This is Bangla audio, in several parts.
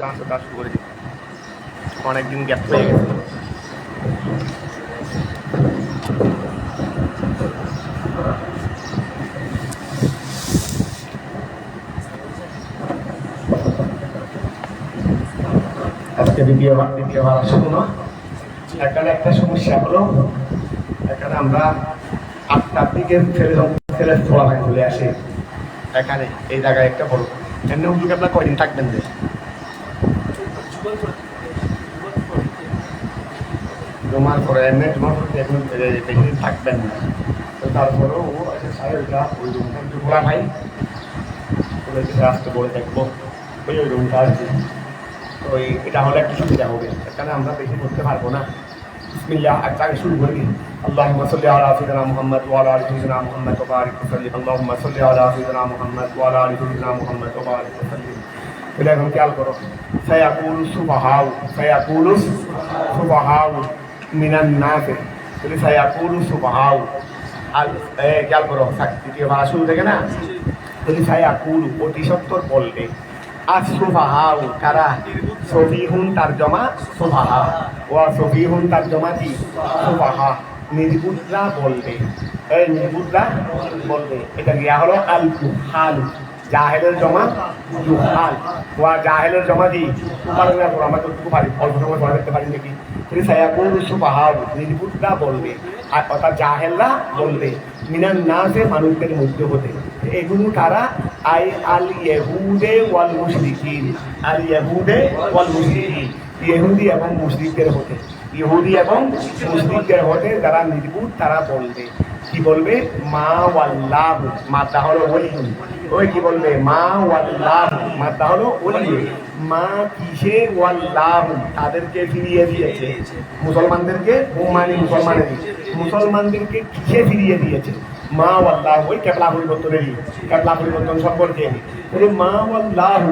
কাজ শুরু করে দিই, অনেকদিন গ্যাপ হয়ে গেছে। আজকে দ্বিতীয়বার আসবো না। এখানে একটা সমস্যা হলো, এখানে আমরা 8টার দিকে ছেলে ফলাফল চলে আসে। এখানে এই জায়গায় একটা বড় এমনি হুজুর আপনার কয়দিন থাকবেন যে জমার পরে এমনি জমার পরে এখন বেশি দিন থাকবেন না। তো তারপরেও ওইটা ওই রুমটা একটু ঘোরা ভাই আসতে বলে দেখবো ওই রুমটা আর কি। তো এটা হলে একটু সুবিধা হবে, এখানে আমরা বেশি করতে পারবো না। বিসমিল্লাহ, আগে শুরু করি। আল্লাহুম্মা সাল্লি আলা সাইয়্যিদিনা মুহাম্মদ ওয়া আলা আলি সাইয়্যিদিনা মুহাম্মদ ওয়া বারিক ওয়া সাল্লিম। আল্লাহুম্মা সাল্লি আলা সাইয়্যিদিনা মুহাম্মদ ওয়া আলা আলি সাইয়্যিদিনা মুহাম্মদ ওয়া বারিক ওয়া সাল্লিম। এটা এখন খেয়াল করো, সায়াকুলু সুবাহাউ মিনান নাস, বলি সায়াকুলু সুবাহাউ। আর খেয়াল করো দ্বিতীয় ভাষা শুরু থেকে না, বলি সায়াকুলু অতি সত্তর বলবে, আর সুবাহাউ কারা, সফিহুন তারজমা সুবাহা, ওয়া সফিহুন তারজমা কি সুবাহা, নির্বুদ্ধরা বলবে, এই নির্বুদ্ধরা বলবে। এটা গিয়া হলো আলকু হাল, জাহেলের জমা জুহাল, ওয়া জাহেলের জমা দি পারেন না, আমরা তো পারি অল্প সময় পড়া দেখতে পারি নাকি। সায়াকুলু সুবাহাউ নির্বুদ্ধরা বলবে, আর অর্থাৎ জাহেলরা বলবে, মিনান নাসে মানুষদের মধ্যে হতে। এগুলো কারা, আই আল ইহুদে ওয়াল মুশরিকিন, আল ইহুদে ওয়াল মুশরিকিন, ইহুদি এবং মুশরিকদের হতে, ইহুদি এবং মুশরিকদের হতে যারা নির্বুদ্ধ তারা বলবে। কি বলবে, মা ওয়াল্লাহ, মাদ্দা হলো ওলি, ওই কি বলবে, মা ওয়াল্লাহ, মাদ্দা হলো ওলি, মা কিসে ওয়াল্লাহ তাদেরকে ফিরিয়ে দিয়েছে, মুসলমানদেরকে, মুসলমানদেরকে কিসে ফিরিয়ে দিয়েছে। মা ওয়াল্লাহ ওই কেবলা পরিবর্তনেরই, কেবলা পরিবর্তন সম্পর্কে মা ওয়াল্লাহ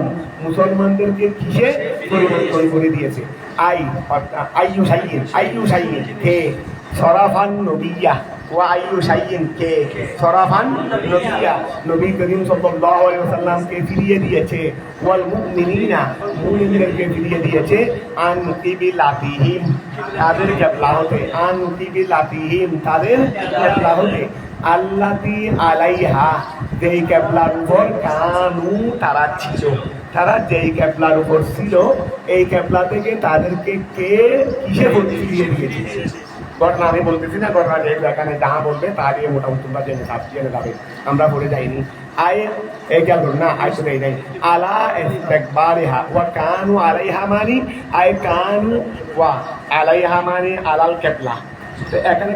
মুসলমানদেরকে কিসে পরিবর্তন করে দিয়েছে। আইয়ু সাইয়্যিন কে সরাফান নবিয়্যা, ওয়া আইয়ু সাইয়্যিন কে সরাফান নবিয়্যা, নবী করিম সাল্লাল্লাহু আলাইহি ওয়াসাল্লামকে ফিরিয়ে দিয়েছে, ওয়াল মুমিনিনা মুমিনদেরকে ফিরিয়ে দিয়েছে, আন কিবিলাতিহিম তাদের কিবলা হতে, আন কিবিলাতিহিম তাদের কিবলা হতে, আল্লাতি আলাইহা যেই কেবলার উপর কানু তারা ছিল, তারা যেই কেবলার উপর ছিল এই কেবলা থেকে তাদেরকে কে কিসে ফিরিয়ে দিয়েছে। ঘটনা আমি বলতেছি না, ঘটনা এখানে যাহা বলবে তা দিয়ে মোটামুটি তোমরা জেনে যাবে, আমরা পড়ে যাইনি। আয় এই খেয়াল করুন না, আয় শুনেই নাই, আলা ইস্তিকবারিহা ওয়া কানু আলাইহা মানি, আয় কানু ওয়া আলাইহা মানি আলাল কেবলা। এখানে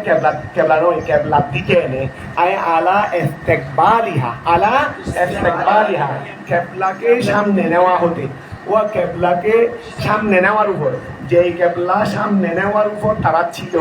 কেবলা নয়, কেবলার দিকে এনে আয় আলা ইস্তিকবালিহা, আলা ইস্তিকবালিহা কেবলাকে সামনে নেওয়া হতে, ওয়া কেবলাকে সামনে নেওয়ার উপর, যেই কেবলা সামনে নেওয়ার উপর তারা ছিল,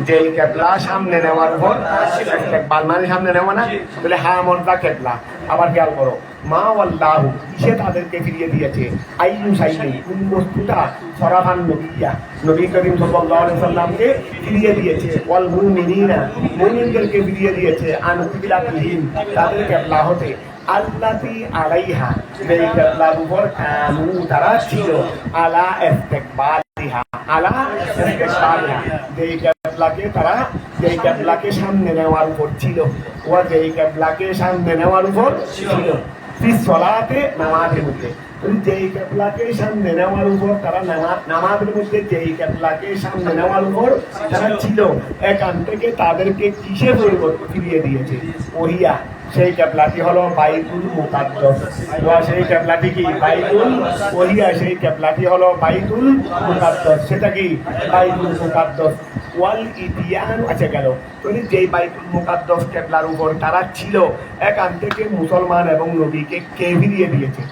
যেই কেবলা সামনে নেওয়ার উপর, ইস্তিকবাল মানে সামনে নেওয়া না, বলে হ্যাঁ মনটা কেবলা। আবার খেয়াল করো, মা ওয়াল্লাহু সে তাদেরকে ফিরিয়ে দিয়েছে, আইয়ু সাইয়্যিন কোন বস্তুটা, সরাফান নবিয়্যা নবী করিম সাল্লাল্লাহু আলাইহি ওয়াসাল্লামকে ফিরিয়ে দিয়েছে, ওয়াল মুমিনিনা মুমিনদেরকে ফিরিয়ে দিয়েছে, আন কিবিলাতিহিম তাদের কেবলা হতে, আল্লাতি আলাইহা যেই কেবলার উপর কানু তারা ছিল, আলা ইস্তিকবালিহা, আলা ইস্তিকবালিহা যেই কেবলাকে তারা, যেই কেবলাকে সামনে নেওয়ার উপর ছিল, ও যেই কেবলাকে সামনে নেওয়ার উপর ছিল, ফিসলাতে নামাজের মধ্যে, যেই কেবলাকে সামনে নেওয়ার উপর তারা নামাজের মধ্যে যেই কেবলাকে সামনে নেওয়ার উপর তারা ছিল, এখান থেকে তাদেরকে কিসে পরিবর্তন ফিরিয়ে দিয়েছে, ওহিয়া সেই কেবলাটি হলো বাইতুল মুকাদ্দাস, ওয়া সেই কেবলাটি কি বাইতুল, ওহিয়া সেই কেবলাটি হলো বাইতুল মুকাদ্দাস, সেটা কি বাইতুল মুকাদ্দাস। ওয়াল ইতিয়ান, আচ্ছা গেল, যেই বাইতুল মুকাদ্দাস কেবলার উপর তারা ছিল এখান থেকে মুসলমান এবং নবীকে কে ফিরিয়ে দিয়েছে।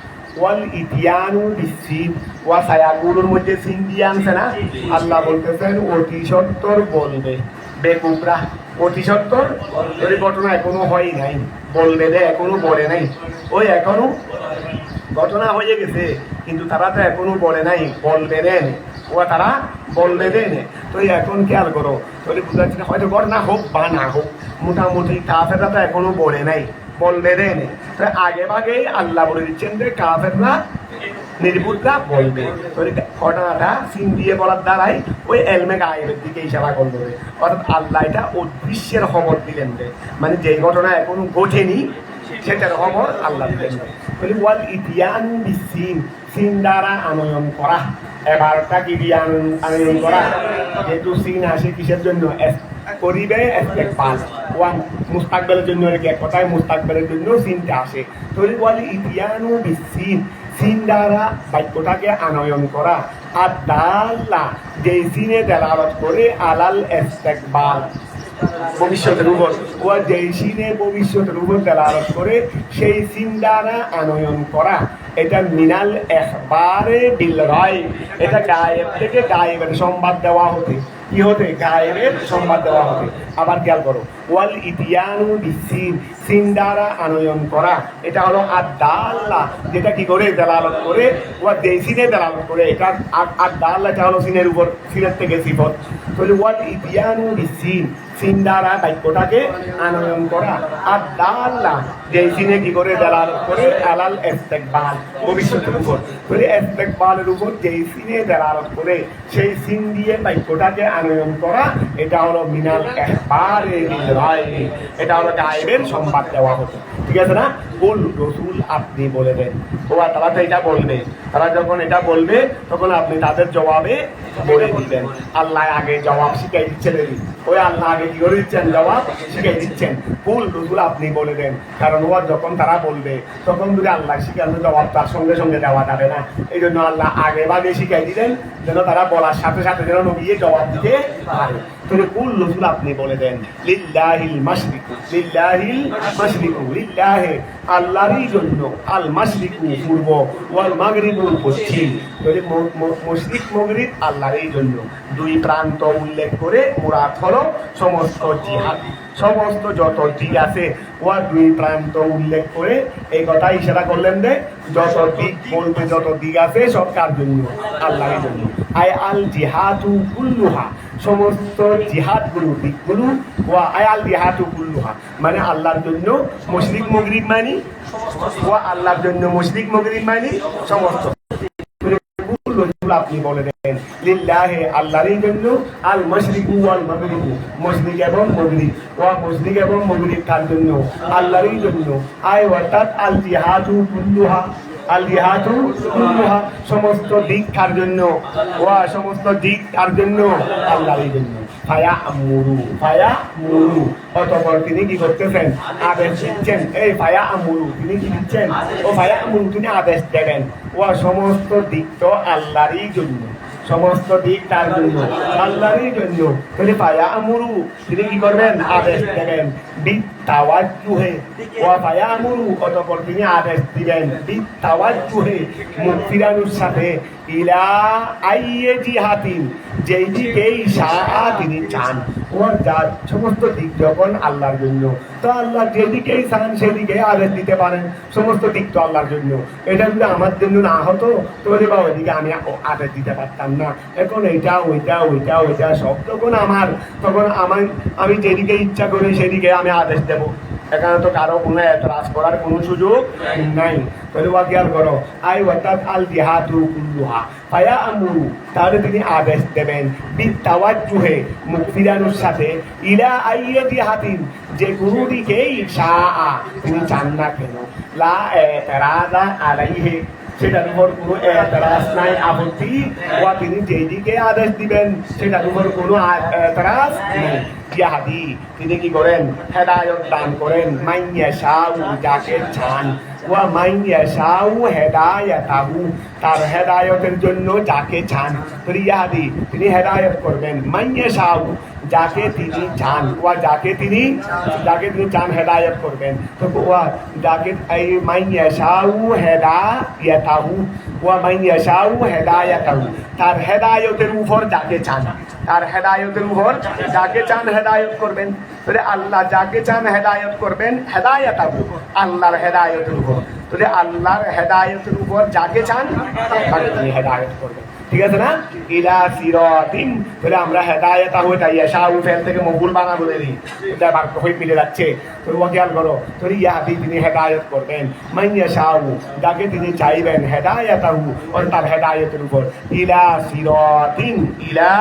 ওয়াল ইতিয়ানু বিসিন ওয়া সায়াকুলুর মধ্যে সিন দিয়ে আনছে না, আল্লাহ বলতেছেন অতি সত্তর বলবে, বেকুবরা অতি সত্তর, ওই ঘটনা এখনো হয় নাই, বলবে রে এখনো বলে নাই, ওই এখনো ঘটনা হয়ে গেছে কিন্তু তারা তো এখনো বলে নাই, বলবে দেন ও তারা বলবে দেন। তো এখন খেয়াল করো, তাহলে বুঝা যাচ্ছে হয়তো ঘটনা হোক বা না হোক, মোটামুটি কাফেররা তো এখনো বলে নাই, বলবে দেন। তো আগে ভাগেই আল্লাহ বলে দিচ্ছেন যে কাফেররা নির্বুদ্ধা বলবে। ওই ঘটনাটা সিন দিয়ে বলার দ্বারাই ওই এলমে গায়েবের দিকে ইশারা করবে। অর্থাৎ আল্লাহ এটা অদৃশ্যের খবর দিলেন, মানে যে ঘটনা এখনো ঘটেনি সেটার খবর আল্লাহ দিলেন। বলি ওয়াল ইতিয়ানু বিসিন, সিন দ্বারা আনয়ন করা। এবারটা কি দিয়ে আনয়ন করা? যেহেতু সিন আসে কিসের জন্য? করিবে ইস্তেকবাল, ওয়ান মুস্তাকবেলের জন্য, এক কথায় মুস্তাকবেলের জন্য সিনটা আসে। তৈরি ওয়াল ইতিয়ানু বিসিন, সিন দ্বারা বাক্যটাকে আনয়ন করা। আর দাল্লা, যে সিনে দেলালত করে আলাল ইস্তেকবাল, ভবিষ্যতের উপর, ও যে সিনে ভবিষ্যতের উপর দেলালত করে সেই সিন দ্বারা আনয়ন করা। এটা মিনাল এখবারে বিল গায়ব, এটা গায়েব থেকে গায়েবের সংবাদ দেওয়া হতে। কি হতে? গায়েবের সংবাদ দেওয়া হবে। আবার খেয়াল করো, ওয়াল ইতিয়ানু বিসিন, সিন দ্বারা আনয়ন করা। এটা হলো আদ-দাল্লা, যেটা কি করে? দেলালত করে। ওয়া যেই সিনে দেলালত করে, এটা আদ-দাল্লা, এটা হলো সিনের উপর, সিনের থেকে সিফত। তাহলে ওয়াল ইতিয়ানু বিসিন, সিন দ্বারা বাক্যটাকে আনয়ন করা। আদ-দাল্লা, যেই সিনে কি করে? দেলালত করে আলাল ইস্তেকবাল, ভবিষ্যতের উপর। তাহলে ইস্তেকবালের উপর যেই সিনে দেলালত করে সেই সিন দিয়ে বাক্যটাকে আনয়ন করা, এটা হলো মিনাল এখবারে বিল গায়ব, এটা হলো গায়েবের সংবাদ দেওয়া হতো। ঠিক আছে না? বল রসুল, আপনি বলে দেন। তারা তো এটা বলবে, তারা যখন এটা বলবে তখন আপনি তাদের জবাবে বলে দিবেন। আল্লাহ আগে জবাব শিখাই দিচ্ছেন, ওই আল্লাহ আগে কি করে দিচ্ছেন? জবাব শিখাই দিচ্ছেন। বল রসুল, আপনি বলে দেন। কারণ ও যখন তারা বলবে তখন যদি আল্লাহ শিখানো জবাব তার সঙ্গে সঙ্গে দেওয়া যাবে না। এই জন্য আল্লাহ আগে ভাগে শিখাই দিলেন, যেন তারা বলার সাথে সাথে যেন নবীয়ে জবাব দিতে পারে। তবে কুল রসুল, আপনি বলে দেন, লিল্লাহিল মাশরিকু, লিল্লাহিল মাশরিকু, লিল্লাহি, আল্লাহরই জন্য, আল মাশরিকু পূর্ব, ওয়াল মাগরিবু পশ্চিম। তবে মশরিক মাগরিব আল্লাহরই জন্য। দুই প্রান্ত উল্লেখ করে মুরাদ হলো সমস্ত জিহাদ, সমস্ত যত দিক আছে ও দুই প্রান্ত উল্লেখ করে এই কথা ইশারা করলেন যে যত দিক বলতে যত দিক আছে সব কার জন্য? আল্লাহর জন্য। আই আল জিহাদু কুল্লুহা, সমস্ত জিহাদগুলো, দিকগুলো, ও আই আল জিহাদু কুল্লুহা, মানে আল্লাহর জন্য। মশরিক মাগরিব মানি, ও আল্লাহর জন্য মশরিক মাগরিব মানি সমস্ত। আপনি বলে দেন, লিল্লাহি, আল্লাহরই জন্য, আল মাশরিকু ওয়াল মাগরিবু, মশরিক এবং মাগরিব, ওয়া মশরিক এবং মাগরিব তার জন্য, আল্লাহরই জন্য। আই অর্থাৎ আল জিহাদু কুল্লুহা, আল জিহাদু কুল্লুহা, সমস্ত দিক তার জন্য, ওয়া সমস্ত দিক তার জন্য, আল্লাহরই জন্য। ফায়া আমুরু, ফায়া মুরু, অতঃপর তিনি কি করতেছেন? আদেশ দিচ্ছেন। এই ফায়া আমুরু, তিনি কি দিচ্ছেন? ও ফায়া আমুরু, তিনি আদেশ দেবেন। ও সমস্ত দিক তো আল্লাহরই জন্য, সমস্ত দিক তার জন্য, আল্লাহরই জন্য। তাহলে ফায়া আমুরু, তিনি কি করবেন? আদেশ দেবেন। বিতাওয়াজ্জুহে, ও ফায়া আমুরু, অতঃপর তিনি আদেশ দিবেন। বিতাওয়াজ্জুহে, মুখ ফিরানোর সাথে, ইলা আইয়ে জিহাতিন, যেই দিকেই শাহ তিনি চান। ও যার সমস্ত দিক যখন আল্লাহর জন্য, তো আল্লাহ যেদিকেই চান সেদিকে আদেশ দিতে পারেন। সমস্ত দিক তো আল্লাহর জন্য। এটা যদি আমার জন্য না হতো তাহলে বা ওইদিকে আমি আদেশ দিতে পারতাম না। এখন এইটা ওইটা ওইটা ওইটা সব যখন আমার, তখন আমি যেদিকে ইচ্ছা করি সেদিকে আমি আদেশ দেব। এখানে তো কারো কোনো এতরাজ করার কোনো সুযোগ নাই। তাহলে খেয়াল করো, আই অর্থাৎ আল জিহাদু কুল্লুহা, ফায়া আমুরু, তাহলে তিনি আদেশ দেবেন। বিতাওয়াজ্জুহে, মুখ ফিরানোর সাথে, ইলা আইয়ে জিহাতিন, যে কোনো দিকেই শাহ তিনি চান না কেন, লা এতরাজা আলাইহি, সেটার উপর কোনো এতরাজ নাই, আপত্তি। ওয়া তিনি যেদিকে আদেশ দিবেন সেটার উপর কোনো এতরাজ নেই। ইয়াহাদি, তিনি কি করেন? হেদায়ত দান করেন। মাইয়া শাউ, যাকে চান। ওয়া মাইয়া শাউ হেদায়াতাহু, তার হেদায়তের জন্য যাকে চান। ইয়াহাদি, তিনি হেদায়ত করবেন। মাইয়া শাউ, যাকে তিনি চান। ওয়া যাকে তিনি চান হেদায়ত করবেন। তো ওয়া যাকে, এই মাইয়া শাউ হেদায়াতাহু, ওয়া মাইয়া শাউ হেদায়াতাহু, তার হেদায়তের উপর যাকে চান, তার হেদায়তের উপর যাকে চান হেদায়ত করবেন। তাহলে আল্লাহ যাকে চান হেদায়ত করবেন, হেদায়তাহু, আল্লাহর হেদায়তের উপর। তাহলে আল্লাহর হেদায়তের উপর যাকে চান তাকে তিনি হেদায়ত করবেন। ঠিক আছে না? ইলা সিরাতিন, তাহলে আমরা হেদায়াতাহু এটা ইয়াশাউ ফেল থেকে মকবুল বানাবো দেই, এটা বাক্য হয়ে মিলে যাচ্ছে। তো ওয়া খেয়াল করো, তাহলে ইয়াহদি তিনি হেদায়েত করবেন, মান ইয়াশাউ যাকে তিনি চাইবেন, হেদায়াতাহু অর্থাৎ হেদায়েতের উপর, ইলা সিরাতিন, ইলা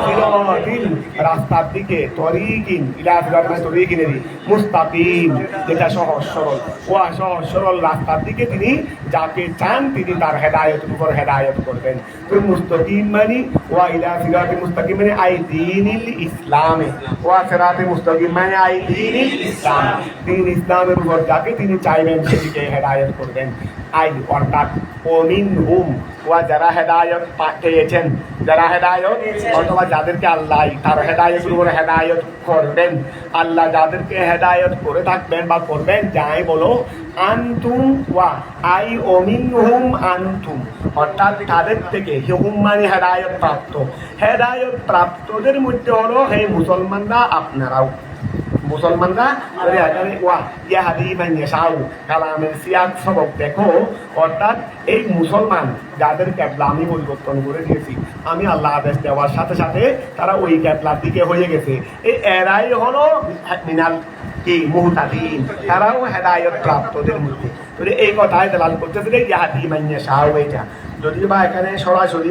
সিরাতিন রাস্তার দিকে, তরিকিন, ইলা সিরাতিন তরিকিনেরই মুস্তাকিম যেটা সহজ সরল, ওয়া সহজ সরল রাস্তার দিকে তিনি যাকে চান তিনি তার হেদায়েতের উপর হেদায়েত করবেন। তো মুস্তাকিম মানে ওয়া ইলা সিরাতিল মুস্তাকিম মানে আই দীনিল ইসলামে, ওয়া সিরাতিল মুস্তাকিম মানে আই দীনিল ইসলাম, দ্বীন ইসলামের উপর যাকে তিনি চাইবেন সেদিকে হেদায়েত করবেন। আই অর্থাৎ ওমিনহুম, ওয়া যারা হেদায়েত পেয়েছেন, যারা হেদায়েত অথবা যাদেরকে আল্লাহ তার হেদায়েতের উপর হেদায়েত করবেন, আল্লাহ যাদেরকে হেদায়েত করে থাকবেন বা করবেন, যাই বলো আনতুম ওয়া আই ওমিনহুম আনতুম, অর্থাৎ তাদের থেকে, হুম মানে হেদায়েত প্রাপ্ত, হেদায়েত প্রাপ্তদের মধ্যে হলো হে মুসলমানরা, আপনারাও মুসলমানরা। ওয়া ইয়াহদি মান ইয়াশাউ কালামের সিয়াক সবক দেখো, অর্থাৎ এই মুসলমান যাদের ক্যাবলা আমি পরিবর্তন করে দিয়েছি, আমি আল্লাহ আদেশ দেওয়ার সাথে সাথে তারা ওই ক্যাবলার দিকে হয়ে গেছে, এই এরাই হলো মিনাল কি মুহতাদিন, তারাও হেদায়েত প্রাপ্তদের মধ্যে। তো এই কথায় দালাল করতেছে যে ইয়াহদি মান ইয়াশাউ, এটা যদিও বা এখানে সরাসরি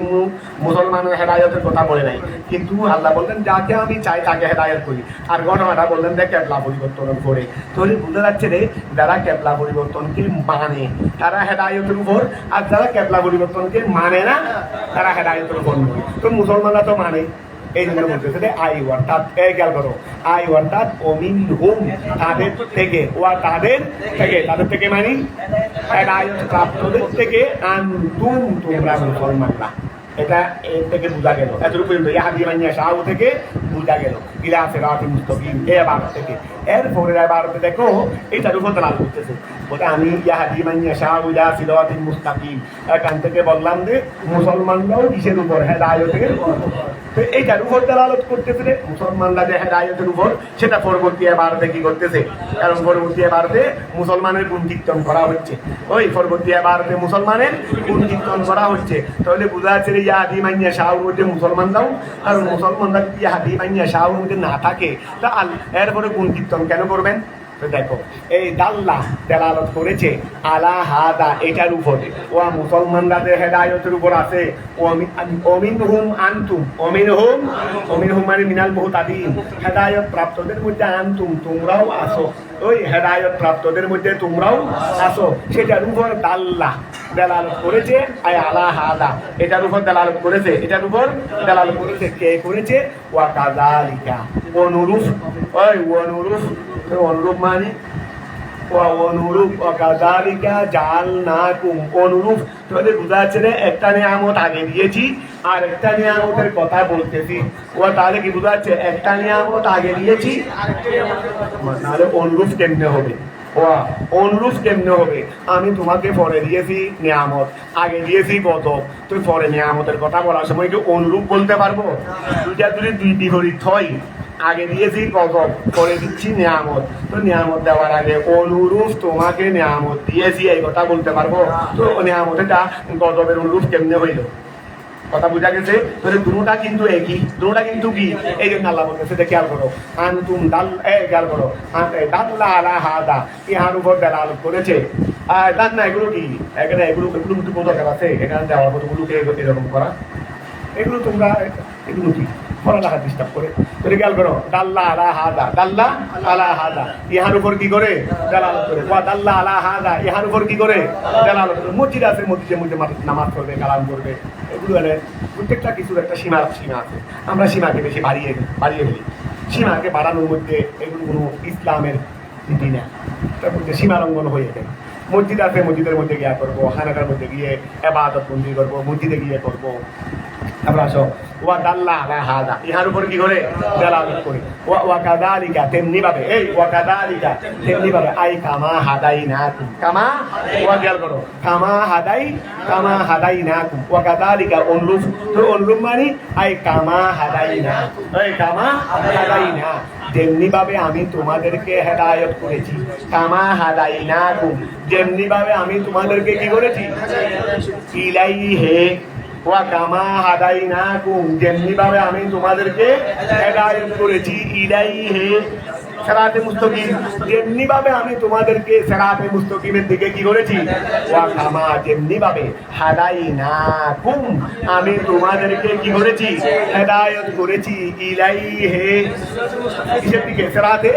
মুসলমানের হেদায়তের কথা বলে নাই, কিন্তু আল্লাহ বললেন যাকে আমি চাই তাকে হেদায়ত করি, আর ঘটনাটা বললেন যে ক্যাবলা পরিবর্তন করে। তাহলে বুঝতে যাচ্ছে রে, যারা ক্যাবলা পরিবর্তনকে মানে তারা হেদায়তের উপর, আর যারা ক্যাবলা পরিবর্তনকে মানে না তারা হেদায়তের উপর নয়। তো মুসলমানরা তো মানে, এই জন্য বলতেছে আই অর্থাৎ খেয়াল করো, আই অর্থাৎ ওমিনহুম তাদের থেকে, ওয়া তাদের থেকে, তাদের থেকে মানে হেদায়েত প্রাপ্তদের থেকে, আনতুম তোমরা মুসলমানরা, এটা এর থেকে বোঝা গেল, এতটুকু পর্যন্ত ইয়াহদি মান ইয়াশাউ থেকে বোঝা গেল ইলা সিরাতিল মুস্তাকিম এই আয়াত থেকে। এরপরে আয়াতে দেখো এটার উপর দালাল করতেছে, বলে আমি ইয়াহদি মান ইয়াশাউ ইলা সিরাতিল মুস্তাকিম, এখান থেকে বললাম যে মুসলমানরাও কিসের উপর, হেদায়েতের উপর। তো এইটার উপর দালালত করতেছে মুসলমানরা যে হেদায়েতের উপর, সেটা পরবর্তী আয়াতে কি করতেছে, কারণ পরবর্তী আয়াতে মুসলমানের গুণ কীর্তন করা হচ্ছে, ওই পরবর্তী আয়াতে মুসলমানের গুণ কীর্তন করা হচ্ছে। তাহলে বোঝা যাচ্ছে ইয়াহদি মান ইয়াশাউর মধ্যে মুসলমানরাও, আর মুসলমানরা ইয়াহদি মান ইয়াশাউর মধ্যে না থাকে, তা এরপরে গুণ কীর্তন কেন করবেন? তো দেখো এই দাল্লা দালালত করেছে আলা হাদা এটার উপরে, ওয়া মুসলমানরা যে হেদায়েতের উপর আছে, ওমিনহুম আনতুম, ওমিনহুম মানে মিনাল মুহতাদিন, হেদায়েত প্রাপ্তদের মধ্যে আনতুম তোমরাও আসো, ওই হেদায়েত প্রাপ্তদের মধ্যে তোমরাও আসো, সেটার উপর দাল্লা দালালত করেছে। আয় আলা হাদা এটার উপর দালালত করেছে, এটার উপর দালালত করেছে কে করেছে? ওয়া কাযালিকা অনুরূপ, ওই অনুরূপ, অনুরূপ মানে অনুরূপ, কাযালিকা জাআলনাকুম অনুরূপ। তাহলে বোঝা যাচ্ছে না একটা নিয়ামত আগে দিয়েছি আর একটা নিয়ামতের কথা বলতেছি, ও তাহলে কি বোঝা যাচ্ছে একটা নিয়ামত আগে দিয়েছি, নাহলে অনুরূপ কেমনে হবে? অনুরূপ কেমনে হবে? আমি তোমাকে পরে দিয়েছি নিয়ামত, আগে দিয়েছি গজব, তুই পরে নিয়ামতের কথা বলার সময় কি অনুরূপ বলতে পারবো? দুইটা যদি দুই বিপরীত হয়, আগে দিয়েছি গজব, পরে দিচ্ছি নিয়ামত, তো নিয়ামত দেওয়ার আগে অনুরূপ তোমাকে নিয়ামত দিয়েছি এই কথা বলতে পারবো? তো নিয়ামতটা গজবের অনুরূপ কেমনে হইল? কথা বোঝা গেছে? তাহলে দুটোটা কিন্তু একই, দুটোটা কিন্তু কি, এই জন্য আল্লাহ বলতেছে যে খেয়াল করো আনতুম দাল, খেয়াল করো দাল্লা আলা হাদা, ইহার উপর দালালত করেছে। আর দান না এগুলো কি, এখানে এগুলো এগুলো কিন্তু দরকার আছে, এখানে দেওয়ার কতগুলোকে এরকম করা, এগুলো তোমরা এগুলো কি পড়ালেখা ডিস্টার্ব করে। তাহলে খেয়াল করো দাল্লা আলা হাদা, দাল্লা আলা হাদা ইহার উপর কি করে দালালত করে, ওয়া দাল্লা আলা হাদা ইহার উপর কি করে দালালত করে। মসজিদ আছে, মসজিদের মধ্যে নামাজ পড়বে, কালাম করবে, এগুলো প্রত্যেকটা কিছুর একটা সীমা আছে, আমরা সীমাকে বেশি বাড়িয়ে ফেলি, সীমাকে বাড়ানোর মধ্যে এগুলো কোনো ইসলামের নীতি না, তার মধ্যে সীমা লঙ্ঘন হয়ে যায়। মসজিদ আছে, মসজিদের মধ্যে গিয়ে করবো, খানাটার মধ্যে গিয়ে ইবাদত বন্দি করবো, মসজিদে গিয়ে করবো। আমরা আসো ওয়া দাল্লা আলা হাদা ইহার উপর কি করে দালালত করে, ওয়া কাযালিকা তেমনি ভাবে, এই ওয়া কাযালিকা তেমনি ভাবে আই কামা হাদাইনাকুম, কামা ওয়া খেয়াল করো কামা হাদাইনাকুম, ওয়া কাযালিকা অনুরূপ, তো অনুরূপ মানে আই কামা হাদাইনা, এই কামা হাদাইনা যেমনি ভাবে আমি তোমাদেরকে হেদায়েত করেছি, কামা হাদাইনাকুম যেমনি ভাবে আমি তোমাদেরকে কি করেছি, ইলাইহি ওয়া কামা হাদাইনাকুম, যেমনি ভাবে আমি তোমাদেরকে হেদায়েত করেছি, ইলাইহি সিরাতে মুস্তাকিম, যেমনি ভাবে আমি তোমাদেরকে সিরাতে মুস্তাকিমের দিকে কি করেছি, ওয়া কামা, যেমনি ভাবে হাদাইনাকুম, আমি তোমাদেরকে কি করেছি, হেদায়েত করেছি, ইলাইহি, কিসের দিকে, সিরাতে,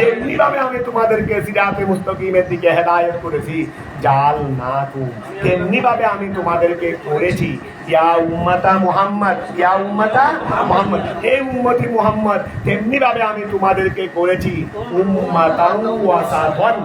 যেমনি ভাবে আমি তোমাদেরকে সিরাতে মুস্তাকিমের দিকে হেদায়েত করেছি, জালনাকুম, তেমনি ভাবে আমি তোমাদেরকে করেছি, ইয়া উম্মাতা মুহাম্মদ, ইয়া উম্মাতা মুহাম্মদ, হে উম্মতি মুহাম্মদ, তেমনি ভাবে আমি তোমাদেরকে করেছি উম্মাতান ওয়াসাতান,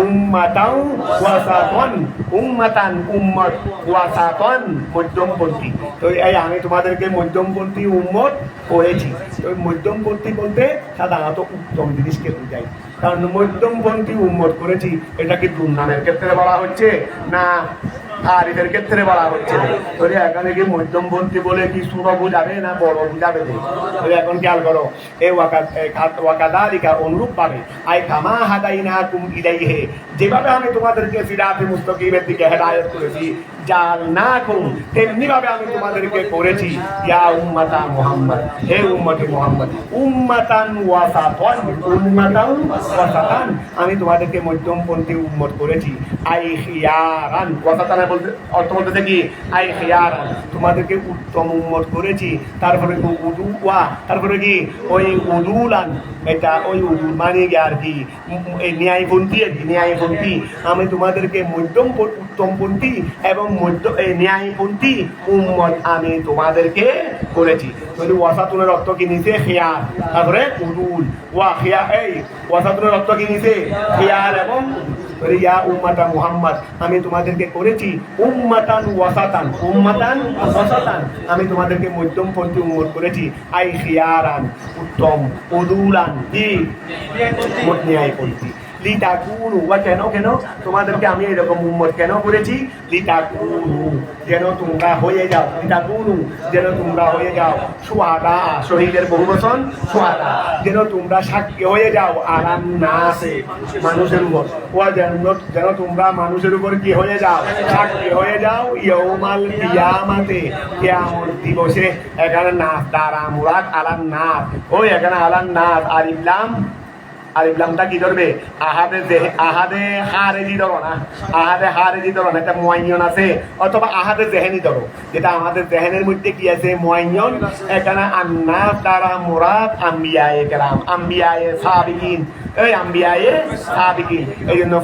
উম্মাতান ওয়াসাতান, উম্মাতান উম্মত, ওয়াসাতান মধ্যমপন্থী। তো এই আমি তোমাদেরকে মধ্যমপন্থী উম্মত করেছি। তো মধ্যমপন্থী বলতে সাধারণত উত্তম জিনিসকে বোঝায়, কারণ মধ্যমপন্থী উম্মত করেছি, এটা কি দুর্নামের ক্ষেত্রে বলা হচ্ছে না আরিফের ক্ষেত্রে বলা হচ্ছে? তাহলে এখানে কি মধ্যমপন্থী বলে কি ছোট বুঝাবে না বড় বুঝাবে? তাহলে এখন খেয়াল করো, এই ওয়াকাদালিকা অনুরূপ ভাবে আই কামা হাদাইনাকুম ইলাইহি, যেভাবে আমি তোমাদেরকে সিরাতে মুস্তাকিমের দিকে হেদায়েত করেছি, জালনাকুম, তেমনি ভাবে আমি তোমাদেরকে করেছি, ইয়া উম্মাতা মুহাম্মদ, হে উম্মতি মুহাম্মদ, উম্মাতান ওয়াসাতান, উম্মাতান ওয়াসাতান, আমি তোমাদেরকে মধ্যমপন্থী উম্মত করেছি, আই খিয়ারান, ওয়াসাতান বলতে অর্থ বলতে কি, আই খিয়ারান, তোমাদেরকে উত্তম উম্মত করেছি। তারপরে উদুওয়া, তারপরে কি ওই উদুলান, এটা ওই উদুল মানে কি আর কি ন্যায়পন্থী, আর কি ন্যায়পন্থী, আমি তোমাদেরকে মধ্যম উত্তমপন্থী এবং মধ্য ন্যায়পন্থী উম্মত আমি তোমাদেরকে করেছি। তাহলে ওয়াসাতুনের অর্থ কি নিছে, খিয়ার, তারপরে উদুল, ওয়া খিয়া, এই ওয়াসাতুনের অর্থ কি নিছে, খিয়ার এবং ইয়া উম্মাতা মুহাম্মদ, আমি তোমাদেরকে করেছি উম্মাতান ওয়াসাতান, উম্মাতান ওয়াসাতান, আমি তোমাদেরকে মধ্যমপন্থী উম্মত করেছি, আই খিয়ারান উত্তম, উদুলান কি ন্যায়পন্থী, লিতাকুনু, বা কেন কেন তোমাদেরকে আমি এরকম উম্মত কেন করেছি, লিতাকুনু, যেন তোমরা হয়ে যাও, লিতাকুনু, যেন তোমরা হয়ে যাও, শুহাদা, শহীদের বহুবচন শুহাদা, যেন তোমরা সাক্ষী হয়ে যাও, আলান নাসে, মানুষের উপর, ও যেন তোমরা মানুষের উপর কি হয়ে যাও, সাক্ষী হয়ে যাও, ইয়াউমাল কিয়ামাতে, কিয়ামত দিবসে। এখানে নাস দ্বারা মুরাদ আলান নাস, ওই এখানে আলান নাস, আর ইবলামটা কি ধরবে, আহাদে হারেজি ধরো না, আহাদে হারেজি ধরো না, একটা মুআইয়ন আছে, অথবা আহাদে জেহেনি ধরো, যেটা আমাদের জেহেনের মধ্যে কি আছে মুআইয়ন, এখানে আন্নাস দ্বারা মুরাদ আম্বিয়ায়ে কেরাম, আম্বিয়ায়ে সাবিকিন, এই আম্বিয়ায়ে সাবিকিন, এই জন্য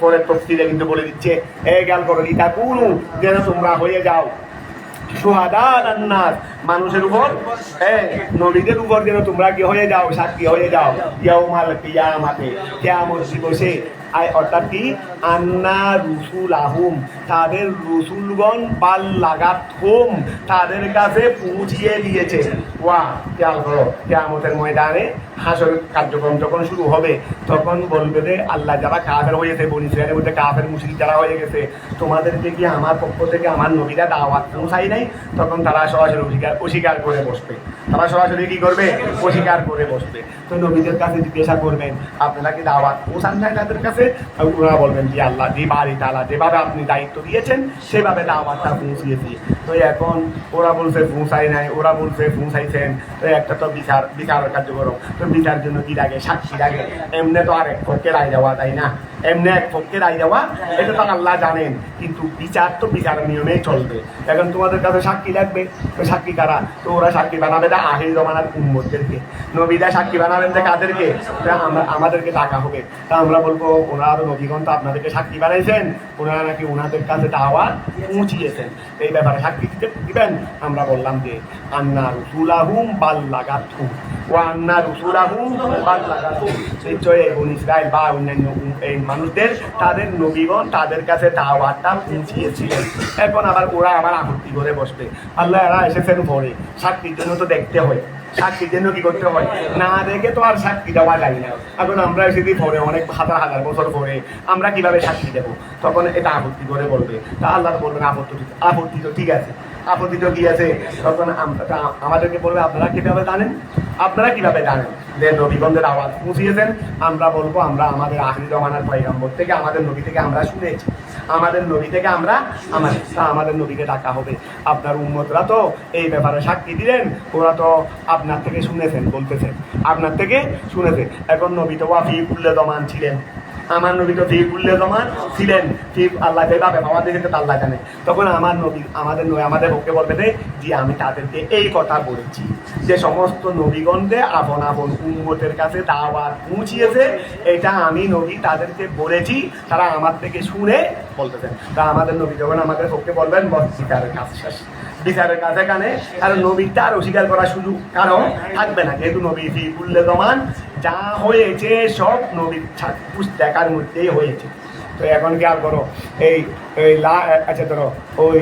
পরের তফসিলে কিন্তু বলে দিচ্ছে, এই গাল করো, লিতাকুনু, যেন তোমরা হয়ে যাও, শুহাদা আন-নাস, মানুষের উপর, নবীদের উপর যেন তোমরা কি হয়ে যাও, সাক্ষী হয়ে যাও, ইয়াউমাল কিয়ামাতে, কিয়ামত দিবসে, অর্থাৎ কি আন্না রুসুলাহুম, তাদের রসুলগণ বাল্লাগাতহুম, তাদের কাছে পৌঁছিয়ে দিয়েছে। ওয়া খেয়াল করো, কিয়ামতের ময়দানে হাসর কার্যক্রম যখন শুরু হবে, তখন বলবে যে আল্লাহ যারা কাফের হয়েছে, বনি ইসরাইলের মধ্যে কাফের মুশরিক যারা হয়ে গেছে, তোমাদেরকে কি আমার পক্ষ থেকে আমার নবীরা দাওয়াত পৌঁছাই নাই? তখন তারা সরাসরি অস্বীকার করে বসবে, তারা সরাসরি কি করবে, অস্বীকার করে বসবে। তো নবীদের কাছে জিজ্ঞাসা করবেন, আপনারা কি দাওয়াত পৌঁছান নাই তাদের কাছে? ওরা বলবেন যে আল্লাহ জি বাড়ি তালা, যেভাবে আপনি দায়িত্ব দিয়েছেন সেভাবে দাওয়াতটা পৌঁছিয়েছি। তো এখন ওরা বলছে পৌঁছাই নাই, ওরা বলছে পৌঁছাইছেন। তো একটা তো বিচার কার্যক্রম, তো বিচার জন্য কি লাগে, সাক্ষী লাগে। এমনি তো আর এক পক্ষে রায় দেওয়া, তাই না? এমনি এক পক্ষে রায় দেওয়া, এটা তো আল্লাহ জানেন, কিন্তু বিচার তো বিচার নিয়মেই চলবে। এখন তোমাদের কাছে সাক্ষী লাগবে, তো সাক্ষী কারা? তো ওরা সাক্ষী বানাবে না আখির জমানার উম্মতদেরকে, নবীরা সাক্ষী বানাবেন যে কাদেরকে? আমাদেরকে ডাকা হবে। তা আমরা বলবো ওনারা তো নবীগণ তো আপনাদেরকে সাক্ষী বানাইছেন, ওনারা নাকি ওনাদের কাছে দাওয়াত পৌঁছিয়েছেন, এই ব্যাপারে সাক্ষী দিবেন। আমরা বললাম যে আন্না রুসুলাহুম বাল্লাগাতহুম, ওয়া আন্না রুসুলাহুম বাল্লাগাতহুম, নিশ্চয়ই বনি ইসরাইল বা অন্যান্য এই মানুষদের তাদের নবীগণ তাদের কাছে দাওয়াতটা পৌঁছিয়েছিলেন। এখন আবার ওরা আবার আপত্তি করে বসবে, আল্লাহ এরা এসেছেন পরে, সাক্ষীর জন্য তো দেখতে হয়, সাক্ষীর জন্য কি করতে হয়, না দেখে তো আর সাক্ষী দেওয়া যায় না। এখন আমরা এসেছি পরে, অনেক হাজার হাজার বছর পরে, আমরা কিভাবে সাক্ষী দেবো? তখন এটা আপত্তি করে বলবে। তা আল্লাহ বলবেন আপত্তি তো ঠিক আছে, আপত্তি তো গিয়েছে, তখন আমাদেরকে বলবে আপনারা কিভাবে জানেন, আপনারা কিভাবে জানেন যে নবীগণদের আওয়াজ পৌঁছিয়েছেন? আমরা বলবো আমরা আমাদের আখির জমানার পয়গম্বর থেকে, আমাদের নবী থেকে আমরা শুনেছি, আমাদের নবী থেকে আমরা আমাদের নবীকে ডাকা হবে। আপনার উম্মতরা তো এই ব্যাপারে সাক্ষী দিলেন, ওরা তো আপনার থেকে শুনেছেন, বলতেছেন আপনার থেকে শুনেছে। এখন নবী তো ওয়াফি কুল্লে জমান ছিলেন, আমার নবী তো ফি কুল্লে জমান ছিলেন, ফি আল্লাহ যেভাবে আমাদের ক্ষেত্রে তো আল্লাহ জানে। তখন আমার নবী আমাদের পক্ষে বলবে যে আমি তাদেরকে এই কথা বলেছি যে সমস্ত নবীগণকে আপন আপন উম্মতের কাছে দাওয়াত পৌঁছিয়েছে, এটা আমি নবী তাদেরকে বলেছি, তারা আমার থেকে শুনে বলতেছেন। তা আমাদের নবী যখন আমাদের পক্ষে বলবেন বস বিচারের কাজ শেষ, বিচারের কাছে কানে, কারণ নবীটা আর অস্বীকার করার সুযোগ কারণ থাকবে না, যেহেতু নবী ফি কুল্লে জমান যা হয়েছে সব নবীর দেখার মধ্যেই হয়েছে। তো এখন কি আর করো এই আচ্ছা ধরো ওই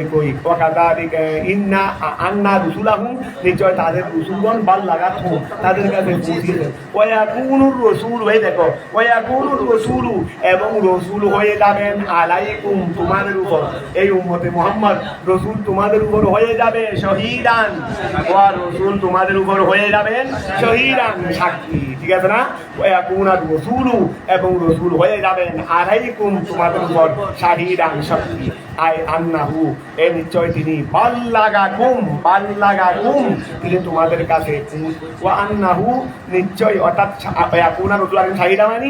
ইন্না আন্না রসুলাহু, নিশ্চয় তাদের রসুলগণ বাল লাগাত তাদের কাছে পৌঁছিয়েছেন। ওয়াকুনুর রসুল হয়ে দেখো, ওয়াকুনুর রসুলু এবং রসুল হয়ে যাবেন আলাইকুম তোমাদের উপর, এই উম্মতে মুহাম্মদ রসুল তোমাদের উপর হয়ে যাবে শহীদান, ওয়া রসুল তোমাদের উপর হয়ে যাবেন শহীদান সাক্ষী, ঠিক আছে না? ওয়াকুনার রসুলু এবং রসুল হয়ে যাবেন আলাইকুম তোমাদের উপর শাহিদান সাক্ষী, আই আন্নাহু এ নিশ্চয় তিনি বাল্লাগাকুম তিনি তোমাদের কাছে, ওয়া আন্নাহু নিশ্চয়, অর্থাৎ ওয়াকুনা রসুল আলাইহিম শাহিদা মানে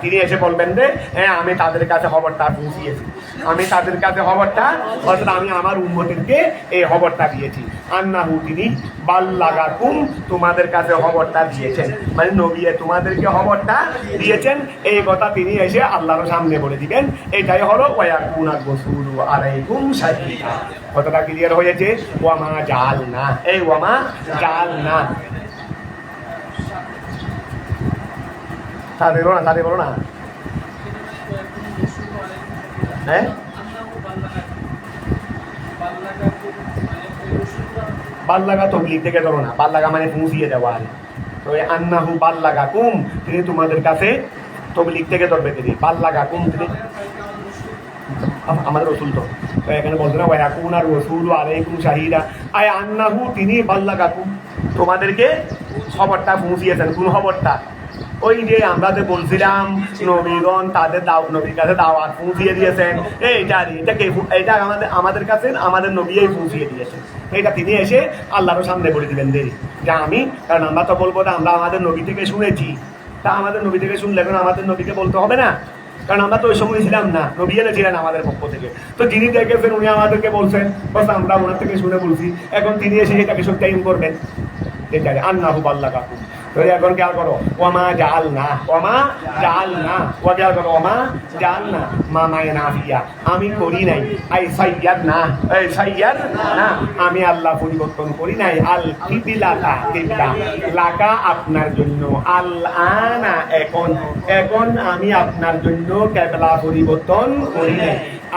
তিনি এসে বলবেন যে হ্যাঁ আমি তাদের কাছে খবরটা পৌঁছিয়েছি, আমি তাদের কাছে খবরটা, অর্থাৎ আমি আমার উম্মতদেরকে এই খবরটা দিয়েছি। আন্নাহু তিনি বাল্লাগাকুম তোমাদের কাছে খবরটা দিয়েছেন, মানে নবী তোমাদেরকে খবরটা দিয়েছেন, এই কথা তিনি এসে আল্লাহর সামনে বলে দিবেন। এটাই হলো ওয়াকুনা রাসূলু আলাইকুম শাহিদা। কথাটা ক্লিয়ার হয়েছে? ওয়ামা জাআলনা, এই ওয়ামা জাআলনা, তাদের বলো না হ্যাঁ, বাল্লাগা তবলিগ থেকে ধরো না, বাল্লাগা মানে পৌঁছিয়ে দেওয়া। তো আন্নাহু বাল্লাগাকুম তিনি তোমাদের কাছে, তবলিগ থেকে ধরবে তিনি, বাল্লাগাকুম তিনি আমাদের রসুল। তো এখানে বলতে না ওয়াকুনা রাসূলু আলাইকুম শাহিদা, আই আন্নাহু তিনি বাল্লাগাকুম তোমাদেরকে খবরটা পৌঁছিয়েছেন। কোন খবরটা? ওই যে আমরা যে বলছিলাম নবীগণ তাদের নবীর কাছে দাওয়াত পৌঁছিয়ে দিয়েছেন, এটা আমাদের কাছে আমাদের নবী পৌঁছিয়ে দিয়েছেন, এটা তিনি এসে আল্লাহর সামনে বলে দিবেন দেরি যে আমি, কারণ আমরা তো বলবো না আমরা আমাদের নবী থেকে শুনেছি, তা আমাদের নবী থেকে শুনলে এখন আমাদের নবীকে বলতে হবে না, কারণ আমরা তো ওই সময় ছিলাম না, নবী এনেছিলেন আমাদের পক্ষ থেকে। তো যিনি দেখেছেন উনি আমাদেরকে বলছেন, বস আমরা ওনার থেকে শুনে বলছি, এখন তিনি এসে এটাকে সত্যায়ন করবেন। আন্নাহু বাল্লাগাকুম। তো এখন খেয়াল করো ওয়ামা জাআলনা, ওয়া খেয়াল করো ওয়ামা জাআলনা মা মায়ে নাফিয়া, আমি করি নাই, আই সাইয়াদনা, আমি আল্লাহ পরিবর্তন করি নাই, আল কিবলাতা কিবলা লাকা আপনার জন্য, আল আনা এখন আমি আপনার জন্য কিবলা পরিবর্তন করি নাই,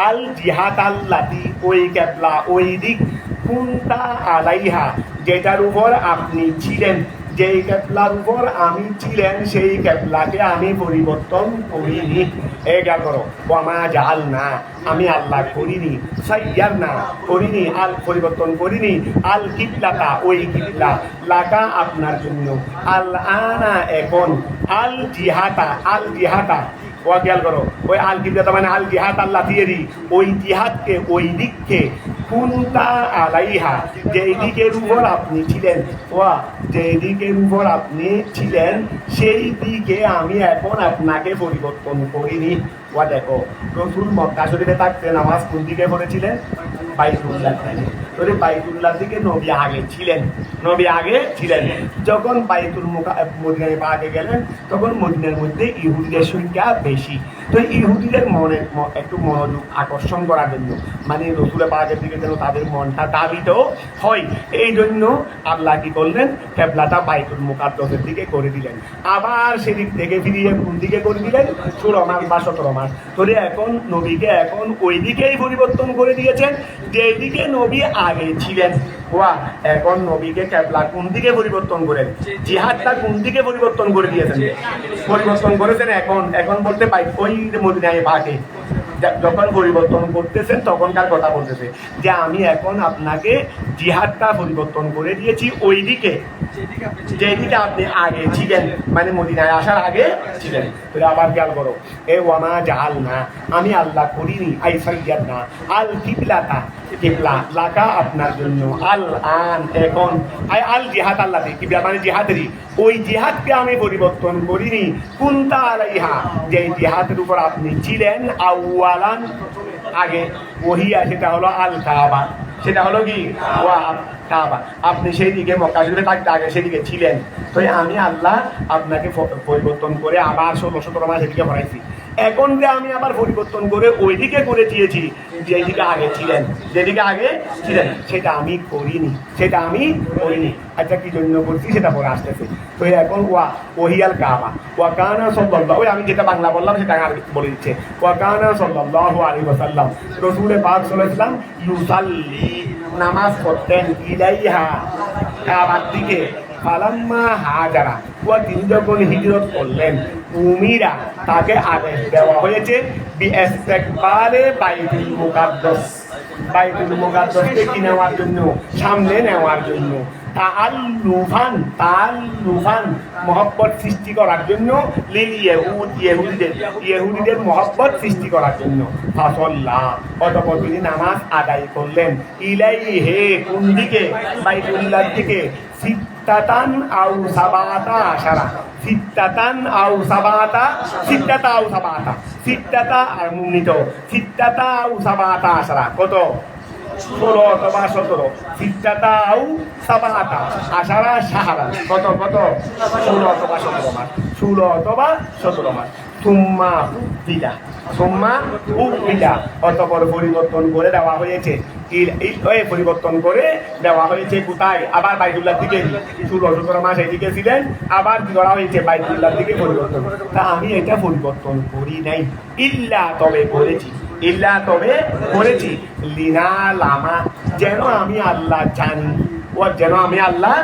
আল জিহাদ আল্লাতি ওই কিবলা ওই দিক, কুনতা আলাইহা যেটার উপর আপনি ছিলেন, যেই কেবলার উপর আমি ছিলেন সেই কেবলাকে আমি পরিবর্তন করিনি। এটা করো ওয়ামা জাআলনা আমি আল্লাহ করিনি, সাইয়ারনা করিনি, আল পরিবর্তন করিনি, আল কিবলাতা ওই কিবলা, লাকা আপনার জন্য, আল আনা এখন, আল জিহাতা ওয়া খেয়াল করো ওই আল কিবলাতা মানে আল জিহাদ আল্লাহ দিয়েরি, ওই জিহাদকে ওই দিককে, কুনতা আলাইহা যেই দিকের উপর আপনি ছিলেন, ওয়া যেই দিকের উপর আপনি ছিলেন সেই দিকে আমি এখন আপনাকে পরিবর্তন করিনি। ওয়া দেখো রসুল মক্কা শরীফে থাকতে নামাজ কোন দিকে পড়েছিলেন? বাইতুল্লাহ দিকে। তোরে বাইতুল্লাহ দিকে নবী আগে ছিলেন, যখন বাইতুল মদিনায় পাকে গেলেন তখন মদিনার মধ্যে ইহুদিদের সংখ্যা বেশি। তো ইহুদিদের মনে একটু মনোযোগ আকর্ষণ করার জন্য, মানে রসুলের পাকের দিকে যেন তাদের মনটা দাবিত হয়, এই জন্য আল্লাহ কি করলেন? কেবলাটা বাইতুল মুকাদ্দাসের দিকে করে দিলেন। আবার সেদিক থেকে ফিরিয়ে কোন দিকে করে দিলেন? 16 মাস বা 17 মাস। তোরে এখন নবীকে এখন ওই দিকেই পরিবর্তন করে দিয়েছেন যেদিকে নবী আগে ছিলেন। ওয়া এখন নবীকে কেবলা কোন দিকে পরিবর্তন করেন? জিহাদটা কোন দিকে পরিবর্তন করে দিয়েছেন? পরিবর্তন করেছেন এখন বলতে পাই ওই মদিনায় পাকে যখন পরিবর্তন করতেছেন তখনকার কথা বলতেছে যে আমি এখন আপনাকে জিহাদটা পরিবর্তন করে দিয়েছি ওই দিকে যেদিকে আপনি আগে ছিলেন, মানে মদিনায় আসার আগে ছিলেন। তাহলে আবার খেয়াল করো, এ ওয়ামা জাহাল না, আমি আল্লাহ করিনি, আই সাইয়াদ না, আল কিবলাতা, কিবলা লাকা আপনার জন্য, আল আন এখন, আই আল জিহাদ আল্লাহ কিবলা মানে জিহাদেরই, ওই জিহাদকে আমি পরিবর্তন করিনি, কুনতা আলাইহা যে জিহাদের উপর আপনি ছিলেন, আউয়ালান আগে, ওহিয়া সেটা হলো আল কাবা, সেটা হলো কি ওয়া কাবা, আপনি সেই দিকে মক্কা শরীফে থাকতে আগে সেদিকে ছিলেন। তো আমি আল্লাহ আপনাকে পরিবর্তন করে আবার 16-17 মাস এদিকে ভরাইছি। এখন যে আমি আবার পরিবর্তন করে ওইদিকে করে দিয়েছি যেদিকে আগে ছিলেন, যেদিকে আগে ছিলেন সেটা আমি করিনি, সেটা আমি করিনি। আচ্ছা কি জন্য করছি সেটা পরে আসতেছে। তো এখন ওহিয়াল কাবা ওয়া কানা সাল্লাল্লাহু, ওই আমি যেটা বাংলা বললাম সেটা আর বলে দিচ্ছে, ওয়া কানা সাল্লাল্লাহু আলাইহি ওয়াসাল্লাম, রাসূল পাক সাল্লাল্লাহু আলাইহি ওয়াসাল্লাম ইউসাল্লি নামাজ পড়তেন, ইলাইহা কাবার দিকে, ফালাম্মা হাজারা ওয়া তিনি যখন হিজরত করলেন, উমিরা তাকে আদেশ দেওয়া হয়েছে বিইস্তিকবালে বাইতুল মুকাদ্দাস, বাইতুল মুকাদ্দাসকে কি নেওয়ার জন্য, সামনে নেওয়ার জন্য, তাআল্লুফান মহব্বত সৃষ্টি করার জন্য, লিল ইহুদিদের মহব্বত সৃষ্টি করার জন্য, ফাসাল্লাহ অতঃপর তিনি নামাজ আদায় করলেন, ইলাইহি কোন দিকে, বাইতুল্লাহর দিকে, সিত্তাতান আও সাবাতা আশারা, সিত্তাতান আও সাবাতা, সিত্তাতা আও সাবাতা, সিত্তাতা আর মুন্নিত, সিত্তাতা আও সাবাতা আশারা, কত 16 অথবা 17, সিত্তাতা আও সাবাতা আশারা শাহরান, কত 16 অথবা 17 মাস, 16 অথবা 17 মাস। সুম্মা উবিদা অতঃপর পরিবর্তন করে দেওয়া হয়েছে, পরিবর্তন করে দেওয়া হয়েছে কোথায়, আবার বাইতুল্লাহর দিকে, 16-17 মাস এদিকে ছিলেন, আবার কি করা হয়েছে বাইতুল্লাহর দিকে পরিবর্তন। তা আমি এটা পরিবর্তন করি নাই, ইল্লা তবে করেছি লিনা লামা যেন আমি আল্লাহ জানি, ও যেন আমি আল্লাহ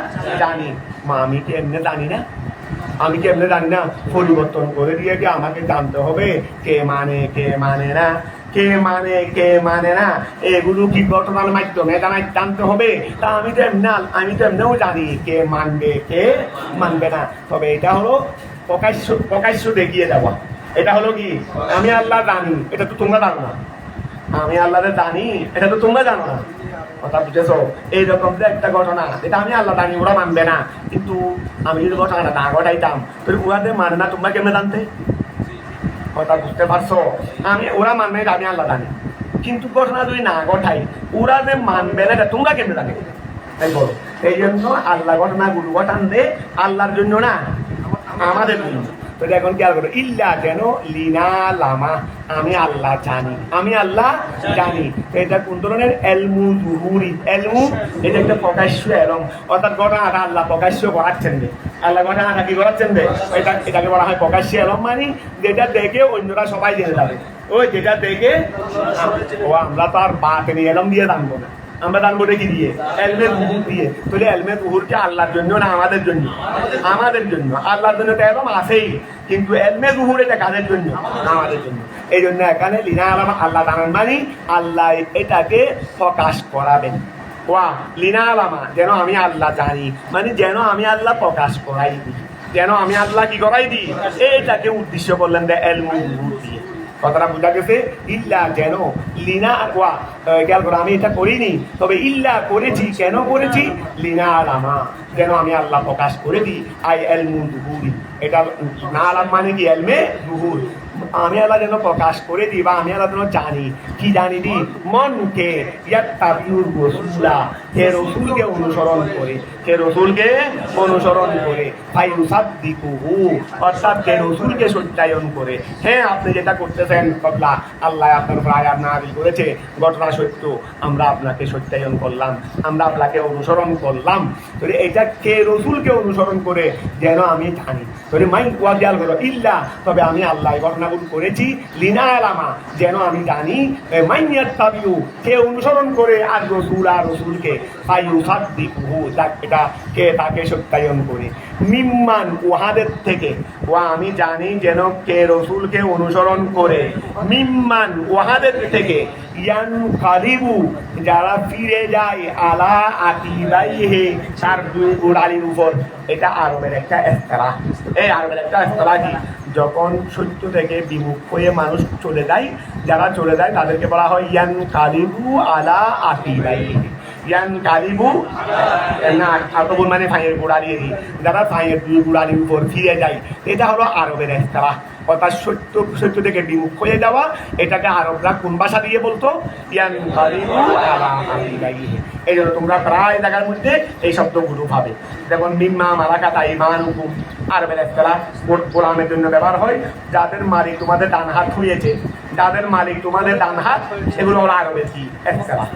জানি। মা আমি কি এমনি জানি না, আমি কি এমনি জানি না, পরিবর্তন করে দিয়ে কি আমাকে জানতে হবে কে মানে কে মানে না, কে মানে না, এগুলো কি ঘটনার মাধ্যমে জানতে হবে। তা আমি তো এমনিও জানি কে মানবে কে মানবে না। তবে এটা হলো প্রকাশ্য দেখিয়ে দেওয়া, এটা হলো কি আমি আল্লাহ জানি, এটা তো তোমরা জানো না, আমি আল্লাহরে জানি এটা তো তোমরা জানো না, কথা বুঝেছো? এইরকম যে একটা ঘটনা, এটা আমি আল্লাহ জানি, ওরা মানবে না, কিন্তু আমি যদি ঘটনাটা না ঘটাইতাম তাহলে ওরাদের মানে না, তোমরা কেমনে জানতে? কথা বুঝতে পারছো? ওরা মানবে এটা আমি আল্লাহ জানি, কিন্তু ঘটনা যদি না ঘটাই ওরা যে মানবে না এটা তোমরা কেমনে জানে? তাই বলো। এই জন্য আল্লাহ ঘটনাগুলো ঘটান দে আল্লাহর জন্য না, আমাদের জন্য। তো এখন খেয়াল করো, ইল্লা যেন লিনা লামা আমি আল্লাহ জানি, তো এটা কোন ধরনের এলমু জুহুরি, এলমু এটা একটা প্রকাশ্য এলম, অর্থাৎ ঘটনাটা আল্লাহ প্রকাশ্য করাচ্ছেন রে, আল্লাহ ঘটনাটা কি করাচ্ছেন রে, এটাকে বলা হয় প্রকাশ্য এলম, মানে যেটা দেখে অন্যরা সবাই জেনে যাবে, ওই যেটা দেখে আমরা তো আর বাতেনি এলম দিয়ে জানবো না, আমরা জানবো কি দিয়ে, এলমের বুহুর দিয়ে। তাহলে এলমের বুহুরকে আল্লাহর জন্য না আমাদের জন্য? আমাদের জন্য। আল্লাহর জন্য তো এলম আছেই, কিন্তু এলমের বুহুর এটা কাদের জন্য? আমাদের জন্য। এই জন্য এখানে লিনা আলাম আল্লাহ জানান মানে আল্লাহ এটাকে প্রকাশ করাবেন। লিনা আলামা যেন আমি আল্লাহ জানি, মানে যেন আমি আল্লাহ প্রকাশ করাই দিই, যেন আমি আল্লাহ কি করাই দিই, এইটাকে উদ্দেশ্য করলেন এলমের বুহুর দিয়ে। কথাটা বোঝা গেছে? ইল্লা যেন লিনা খেয়াল করো, আমি এটা করিনি, তবে ইল্লা করেছি, কেন করেছি? লিনা আলামা যেন আমি আল্লাহ প্রকাশ করে দিই, আই এলমু দুহুরি, এটা না আলাম মানে কি এলমে দুহুর, আমি আল্লাহ যেন প্রকাশ করে দিই, বা আমি আল্লাহ যেন জানি, কি জানি দি মনকে ইয়াত্তাবিউর রাসূলা, হে রাসূলকে অনুসরণ করে, হে রাসূলকে অনুসরণ করে, ফায়ুসাদ্দিকুহু অর্থাৎ হে রাসূলকে সত্যায়ন করে। হ্যাঁ, আপনি যেটা করতেছেন কবলা, আল্লাহ আপনার উপর আয়াত নাযিল করেছে, ঘটনা সত্য, আমরা আপনাকে সত্যায়ন করলাম, আমরা আপনাকে অনুসরণ করলাম। তাহলে এটা কে রাসূলকে অনুসরণ করে যেন আমি জানি, তাহলে মাই ওয়াজিয়াল হলো ইল্লা তবে আমি আল্লাহ ঘটনাগুলো করেছি, লিনা আলামা যেন আমি জানি, মাইয়াত তাবিউ কে অনুসরণ করে আর রাসূলকে, ফায়ুসাদ্দিকুহু, এটা কে তাকে সত্যায়ন করে, মিম্মান উহাদের থেকে, ও আমি জানি যেন কে রসুলকে অনুসরণ করে, মিম্মান উহাদের থেকে, ইয়ানকালিবু যারা ফিরে যায় আলা আকিবাইহি তার দুই গোড়ালির উপর। এটা আরবের একটা ইসতিলাহ। এই আরবের একটা ইসতিলাহ কি, যখন সত্য থেকে বিমুখ হয়ে মানুষ চলে যায়, যারা চলে যায় তাদেরকে বলা হয় ইয়ানকালিবু আলা আকিবাইহি। ইয়ানকালিবু না আতবুল মানে ফাঁয়ের গোড়ালি, যারা ফাঁয়ের দুই গোড়ালির উপর ফিরে যায়, এটা হলো আরবের ইসতিলাহ। অর্থাৎ সত্য থেকে বিমুখ হয়ে যাওয়া, এটাকে আরবরা কোন ভাষা দিয়ে বলতো? ইয়ানকালিবু আলা আকিবাইহি। এই জন্য তোমরা প্রায় জায়গার মধ্যে এই শব্দগুলো পাবে। যেমন মিম্মা মালাকাত আইমানুকুম, আরবের ইসতিলাহ গোলামের জন্য ব্যবহার হয়। যাদের মালিক তোমাদের ডান হাত হয়েছে, যাদের মালিক তোমাদের ডান হাত, এগুলো হলো আরবের কি ইসতিলাহ।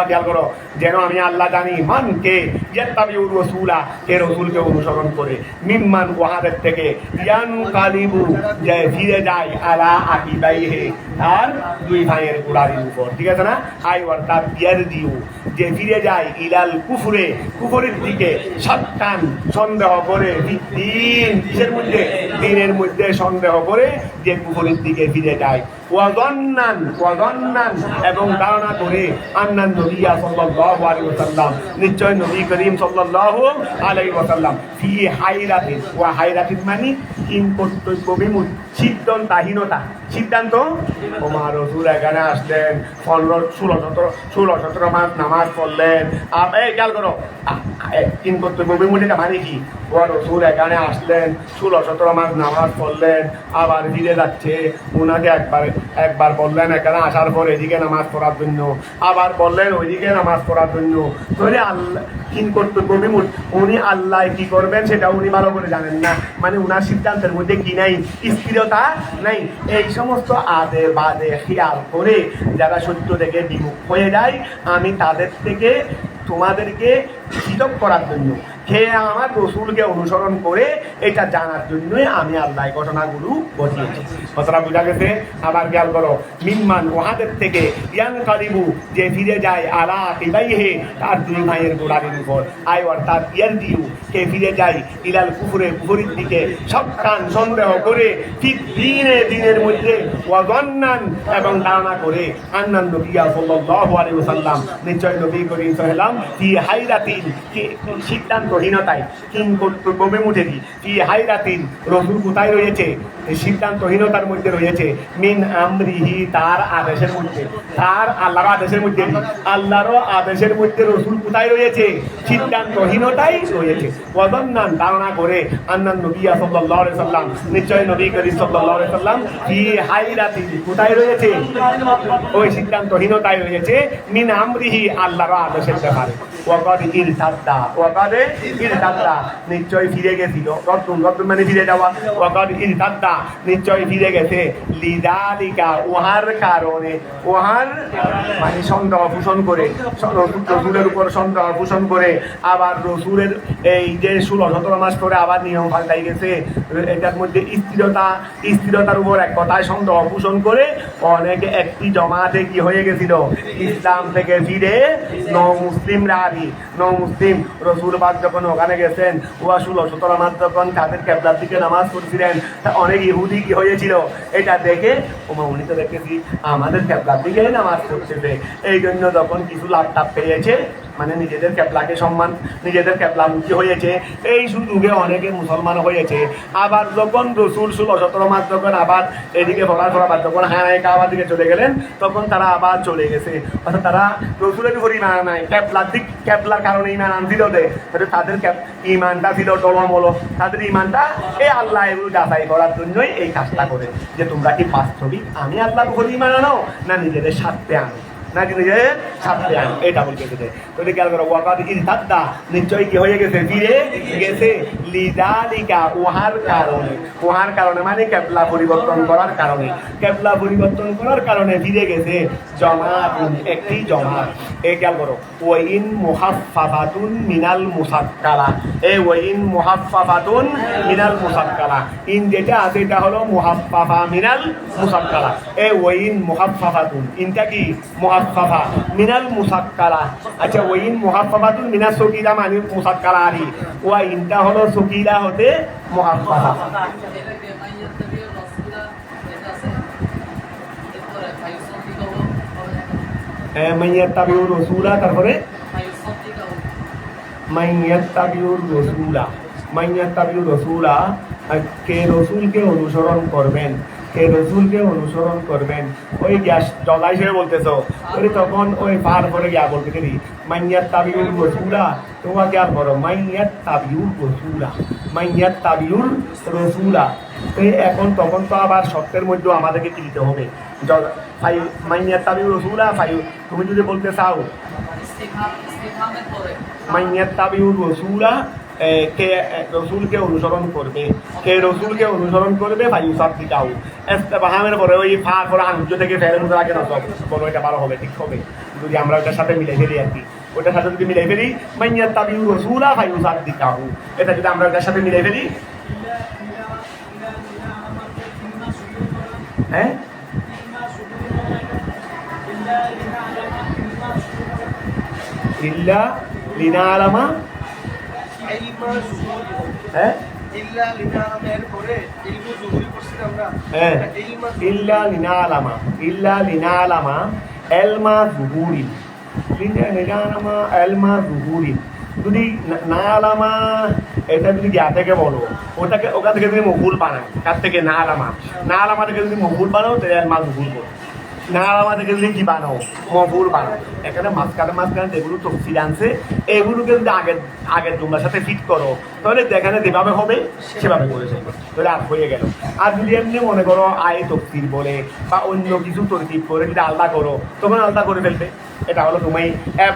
খেয়াল করো, যেন আমি আল্লাহ জানি মানকে ইয়াত্তাবিউর রাসূলা, কে রসুলকে অনুসরণ করে, মিম্মান ওয়াহাদের থেকে, ইয়ানকালিবু যে ফিরে যায় আলা আকিবাইহি তার দুই ভাইয়ের গোড়ালির উপর। ঠিক আছে না? আই অর্থাৎ ইয়ারদিউ যে ফিরে যায় ইলাল কুফরে, কুফরের দিকে, সাক্কান সন্দেহ করে, দিন কিসের মধ্যে? দিনের মধ্যে সন্দেহ করে যে কুফরের দিকে ফিরে যায়। ওয়াযান্নান এবং ধারণা করে আন্নান নবী সাল্লাল্লাহু আলাইহি ওয়াসাল্লাম, নিশ্চয় নবী করিম সাল্লাল্লাহু আলাইহি ওয়াসাল্লাম, ফি হাইরাতিন, ওয়া হাইরাতিন মানে কিং কর্তব্য বিমূঢ়, সিদ্ধান্তহীনতা। সিদ্ধান্ত, ওমর রাসূল এখানে আসলেন, 16-17 মাস নামাজ পড়লেন। এই খেয়াল করো, কিং কর্তব্য বিমূঢ় মানে কি? ও রাসূল এখানে আসলেন, 16-17 মাস নামাজ পড়লেন, আবার ফিরে যাচ্ছে। ওনাকে একবার বললেন এখানে আসার পর এদিকে নামাজ পড়ার জন্য, আবার বললেন ওইদিকে নামাজ পড়ার জন্য। তাহলে আল্লাহ কিন কর্তব্য বিমূঢ়, উনি আল্লাহ কি করবেন সেটা উনি ভালো করে জানেন না। মানে উনার সিদ্ধান্তের মধ্যে কি নাই? স্থিরতা নাই। এই সমস্ত আদে বাদে খেয়াল করে যারা সত্য থেকে বিমুখ হয়ে যায়, আমি তাদের থেকে তোমাদেরকে পৃথক করার জন্য, খেয়ে আমার রসুলকে অনুসরণ করে এটা জানার জন্যই আমি আল্লাহ ঘটনাগুলো ঘটিয়েছি। কথাটা বোঝা গেছে? আবার খেয়াল করো, মিম্মান ওহাদের থেকে, ইয়ানকালিবু যে ফিরে যায় আলা আকিবাইহি তার দুই ভাইয়ের গোড়ালির উপর, আই অর্থাৎ ইয়ারদিউ কে ফিরে যায় ইলাল কুফরে, কুফরের দিকে, সাক্কান সন্দেহ করে, ঠিক দিনের মধ্যে, ওয়াযান্নান এবং ধারণা করে, আন্নান নবী সাল্লাল্লাহু আলাইহি ওয়াসাল্লাম, নিশ্চয় নবী করিম সাল্লাল্লাহু আলাইহি ওয়াসাল্লাম, ফি হাইরাতিন সিদ্ধান্তহীনতায়, কিং কর্তব্য বিমূঢ়, ফি হাইরাতিন রসুল কোথায় রয়েছে? সিদ্ধান্তহীনতার মধ্যে রয়েছে, মিন আমরিহি তার আদেশের মধ্যে, তার আল্লাহর আদেশের মধ্যে, আল্লাহর আদেশের মধ্যে রসুল কোথায় রয়েছে? সিদ্ধান্তহীনতায় রয়েছে। ওয়াযান্নান ধারণা করে, আন্নান নবী সাল্লাল্লাহু আলাইহি ওয়াসাল্লাম, নিশ্চয় নবী করিম সাল্লাল্লাহু আলাইহি ওয়াসাল্লাম, ফি হাইরাতিন কোথায় রয়েছে? ওই সিদ্ধান্তহীনতায় রয়েছে, মিন আমরিহি আল্লাহর আদেশের ব্যাপারে। ওয়াকাদ ইরতাদ্দা নিশ্চয় ফিরে গেছিল, রদ্দুন মানে ফিরে যাওয়া, ওয়াকাদ ইরতাদ্দা নিশ্চয় ফিরে গেছে, লিযালিকা উহার কারণে, উহার মানে সন্দেহ পোষণ করে, রসুলের উপর সন্দেহ পোষণ করে, আবার রসুলের এই যে 16-17 মাস পরে আবার নিয়ম পাল্টাই গেছে, এটার মধ্যে স্থিরতার উপর এক কথায় সন্দেহ পোষণ করে অনেকে একটি জমাতে কি হয়ে গেছিল? ইসলাম থেকে ফিরে মুসলিমরা, মুসলিম রসুল পাক যখন ওখানে গেছেন, ওয়া 16-17 মাস যখন তাদের কেবলার দিকে নামাজ পড়ছিলেন, তা অনেক ইহুদি কি হয়েছিল? এটা দেখে উনি তো দেখেছি আমাদের কেবলার দিকে নামাজ পড়তেছে, এই জন্য যখন কিছু লাভ টাভ পেয়েছে, মানে নিজেদের কেবলাকে সম্মান, নিজেদের কেবলামুখী হয়েছে, এই সুযোগে অনেকে মুসলমান হয়েছে। আবার যখন রসুল 16-17 মাস যখন আবার এদিকে পড়ার পর আবার যখন হায় কাবার দিকে চলে গেলেন, তখন তারা আবার চলে গেছে। অর্থাৎ তারা রসুলের উপর ইমান নাই, কেবলার কারণে ইমান আনছিল, তাদের ইমানটা ছিল টলমল, তাদের ইমানটা এই আল্লাহ এগুলো যাচাই করার জন্যই এই কাজটা করে, যে তোমরা কি বাস্তবিক আমি আল্লাহর উপর ইমান আনো না নিজেদের স্বার্থে আনো, নাকি নিজের স্বার্থে আনো, এটা বলতে গেছে। তো খেয়াল করো, ওয়াকাদ ইরতাদ্দা নিশ্চয় কি হয়ে গেছে? ফিরে গেছে, লিযালিকা উহার কারণে মানে কেবলা পরিবর্তন করার কারণে, কেবলা পরিবর্তন করার কারণে ফিরে গেছে। জামাতুন একটি জামাত। এই খেয়াল করো, ওয়াইন মুহাফফাফাতুন মিনাল মুসাক্কালা। এই ওয়াইন মুহাফফাফাতুন মিনাল মুসাক্কালা, ইন যেটা আছে এটা হলো মুহাফফাফা মিনাল মুসাক্কালা। এই ওয়াইন মুহাফফাফাতুন, ইনটা কি মুহাফফাফা মিনাল মুসাক্কালা। আচ্ছা, ওয়াইন মুহাফফাফাতুন মিনাস সকিলা মানে মুসাক্কালা আরি, ওয়া ইনটা হলো সকিলা হতে মুহাফফাফা। মাইয়াত্তাবিউর রাসূলা, তারপরে মাইয়াত্তাবিউর রাসূলা, মাইয়াত্তাবিউর রাসূলা, কে রসুলকে অনুসরণ করবেন, কে রসুলকে অনুসরণ করবেন। ওই গ্যাস জলা হিসেবে বলতেছ, ওই তখন ওই পার করে গিয়া বলতে পারি মাইয়াত্তাবিউর রাসূলা, তোমার খেয়াল করো মাইয়াত্তাবিউর রাসূলা, মাইয়াত্তাবিউর রাসূলা। এখন তখন তো আবার শর্তের মধ্যে আমাদেরকে কি দিতে হবে, মাইয়াত্তাবিউর রাসূলা ফাই। তুমি যদি বলতে চাও মাইয়াত্তাবিউর রাসূলা, কে রসুলকে অনুসরণ করবে, কে রসুলকে অনুসরণ করবে ফায়ুসাদ্দিকাহু। ইস্তিফহামের পরে ওই ফা করে আনজু থেকে ফেলে মুদ্রা আগে নসব বলো, এটা ভালো হবে, ঠিক হবে যদি আমরা ওটার সাথে মিলাই ফেলি আর কি। ওটার সাথে যদি মিলাই ফেলি মাইয়াত্তাবিউর রাসূলা ফায়ুসাদ্দিকাহু, এটা যদি আমরা ওটার সাথে মিলাই ফেলি, হ্যাঁ ইল্লা লিনালামা, হ্যাঁ ইল্লা লিনালামা, ইল্লা লিনালামা এলমা যুহুরি, লিনালামা এলমা যুহুরি। যদি না আলামা এটা যদি গিয়া থেকে বলো, ওটাকে ওখান থেকে যদি মকুল বানাও, কার থেকে না আলামা, না আলামা থেকে যদি মকুল বানাও তাহলে এলমা যুহুর করো, না আলামা থেকে যদি কি বানাও মকুল বানাও। এখানে মাঝখানে যেগুলো তফসিল আনছে এগুলোকে যদি আগের জুমলার সাথে ফিট করো তাহলে যেখানে যেভাবে হবে সেভাবে করেছে, তাহলে আর হয়ে গেল। আর যদি এমনি মনে করো আয় তফসিল বলে বা অন্য কিছু তরকিব করে যদি আলাদা করো তখন আলাদা করে ফেলবে। এটা হলো তুমি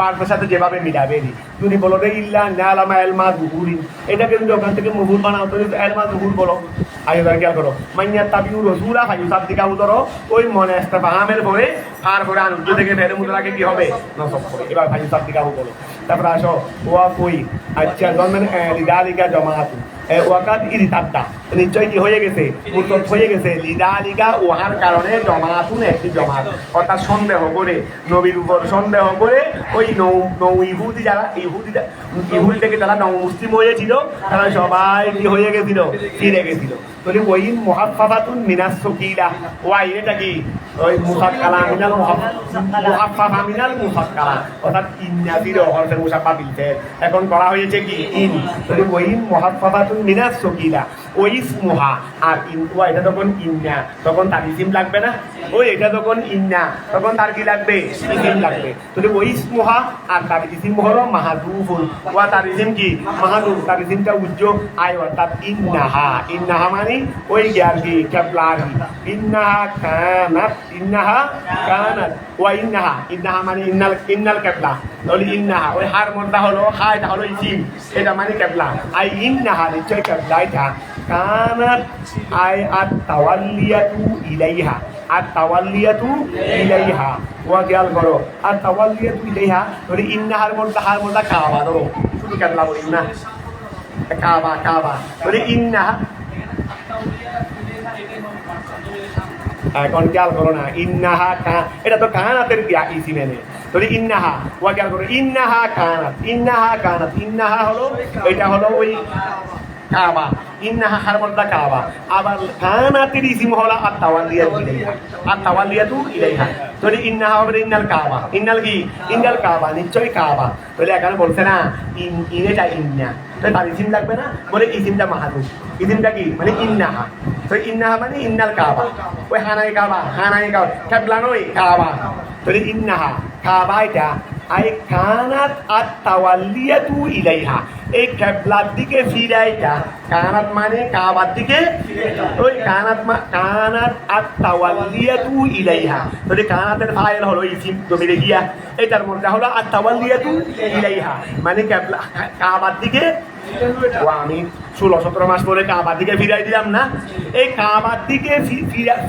বার্তার সাথে যেভাবে মিলাবে। যদি বলো রে ইল্লা নালামা এলমা জুহুরি, এটাকে যদি ওখান থেকে মহুর বানাও তো এলমা জুহুর বলো। আগে খেয়াল করো মাইয়াত্তাবিউর রাসূলা ফায়ুসাদ্দিকাহু ধরো, ওই মনে ইস্তিফহামের পরে আর পরে আনজু থেকে ফেলে মুদ্রাকে কি হবে নসব করে, এবার ফায়ুসাদ্দিকাহু বলো। তারপরে আসো ওয়া কই, আচ্ছা জন্মেন লিদালিকা জামাআতু, ওয়াকাদ ইরতাদ্দা, নিশ্চয় কি হয়ে গেছে মুরতাদ হয়ে গেছে, লিদালিকা ওহার কারণে জামাআতুন একটি জামাত, অর্থাৎ সন্দেহ করে নবীর উপর সন্দেহ করে ওই নৌ ইহুদি যারা ইহুদি থেকে যারা নৌ মুসলিম হয়েছিল তারা সবাই কি হয়ে গেছিল, ফিরে গেছিল। তাহলে ওই মুহাফফাফাতুন মিনাস সকিলা, ওয়াই এটা কি ওই মুসাক্কালা মিনাল মুহাফফাফা মিনাল মুসাক্কালা, অর্থাৎ ইন্নাফির হরফে মুসাফফা বিলতে এখন করা হয়েছে কি ইন। তাহলে ওই মুহাফফাফাতুন মিনাস সকিলা ওই ইসমুহা, আর ওয়া এটা তখন ইন্না, তখন তার ইসিম লাগবে না, ওই এটা তখন ইন্না তখন তার কি লাগবে ইসিম লাগবে। তাহলে ওই ইসমুহা আর তার ইসিম হলো মাহাদুফুন, ওয়া তার ইসিম কি মাহাদুফ, তার ইসিমটা উজ্জ আয়, অর্থাৎ ইন্নাহা, ইন্নাহা মানে ওই জ্ঞান কি ক্যাবলারি, ইন্নাহা কানাত, ইন্নাহা কানাত ওয়া ইন্নাহা, ইন্নাহা মানে ইন্নাল ক্যাবলা। তাহলে ইন্নাহা ওই হার মধ্যে হলো হা, এটা হলো ইসিম, এটা মানে ক্যাবলা। আই ইন্নাহা নিশ্চয় ক্যাবলা এটা, কানাত আই আত তাওয়াল্লিয়াতু ইলাইহা, আর তাওয়াল্লিয়াতু ইলাইহা, ওয়া খেয়াল করো আর তাওয়াল্লিয়াতু ইলাইহা। তাহলে ইন্নাহার মধ্যে কাবা ধরো, শুধু ক্যাবলা বলি না, কাবা কাবা। তাহলে ইন্নাহা এখন খেয়াল করো না, ইন্নাহা এটা তো কানাতের ইসি মেনে, তাহলে ইন্নাহা ওয়া খেয়াল করো ইন্নাহা কানাত, ইন্নাহা কানাত, ইন্নাহা হলো এটা হলো ওই কাবা, ইন্নাহা হারমদ্দা কাবা। আবার কানাতের ইসিম হলো আত-তাওয়াল্লিয়াতু ইলাইহা, আত-তাওয়াল্লিয়াতু ইলাইহা। তাহলে ইন্নাহা হবে ইন্নাল কাবা, ইন্নাল কি ইন্নাল কাবা, নিশ্চয় কাবা। তাহলে এখানে বলছে না ইনেটা ইন্না, তাহলে তার ইসিম লাগবে না, বলে ইসিমটা মাহাদুফ, ইসিমটা কি মানে ইন্নাহা। তো ইন্নাহা মানে ইন্নাল কাবা, ওই হানাই কাবা, হানাই কাবা ক্যাবলা নয় কাবা। তাহলে ইন্নাহা কাবা এটা আই কানাত আত-তাওয়াল্লিয়াতু ইলাইহা, এই ক্যাবলার দিকে ফিরাইটা, কানাত মানে কাবার দিকে, ওই কানাত আত-তাওয়াল্লিয়াতু ইলাইহা। তাহলে কানাতের ফাইল হলো ইসিম জমিরে গিয়া, এটার মধ্যে হলো আত-তাওয়াল্লিয়াতু ইলাইহা মানে ক্যাবলা কাবার দিকে ও আমি 16-17 মাস পরে কাবার দিকে ফিরাই দিলাম না, এই কাবার দিকে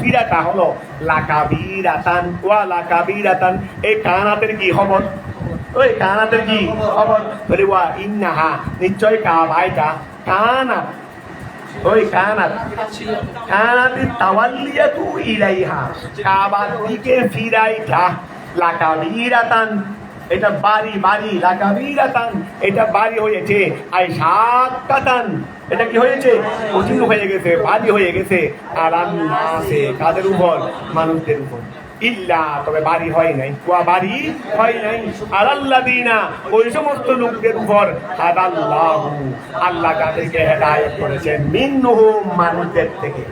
ফিরাটা হলো লাকাবিরাতান ওয়া লাকাবিরাতান। এই কানাতের কি খবর? ওই কানাতের কি খবর? বলে ওয়া ইন্নাহা নিশ্চয় কাবাইটা কানাত, ওই কানাতি তাওয়াল্লিয়াতু ইলাইহা, কাবার দিকে ফিরাইটা লাকাবিরাতান, এটা বাড়ি লাকাবিরাতান, এটা বাড়ি হয়েছে আইশাকাতান, এটা কি হয়েছে? কঠিন হয়ে গেছে, বাড়ি হয়ে গেছে। আলান্নাসে, কাদের উপর? মানুষদের উপর। ইল্লা, তবে বাড়ি হয় নাই, কোয়া বাড়ি হয় নাই। আলাল্লাযিনা, ওই সমস্ত লোকদের উপর হাদাল্লাহু, আল্লাহ তাদেরকে হেদায়েত করেছেন, মিনহুম, মানুষদের থেকে।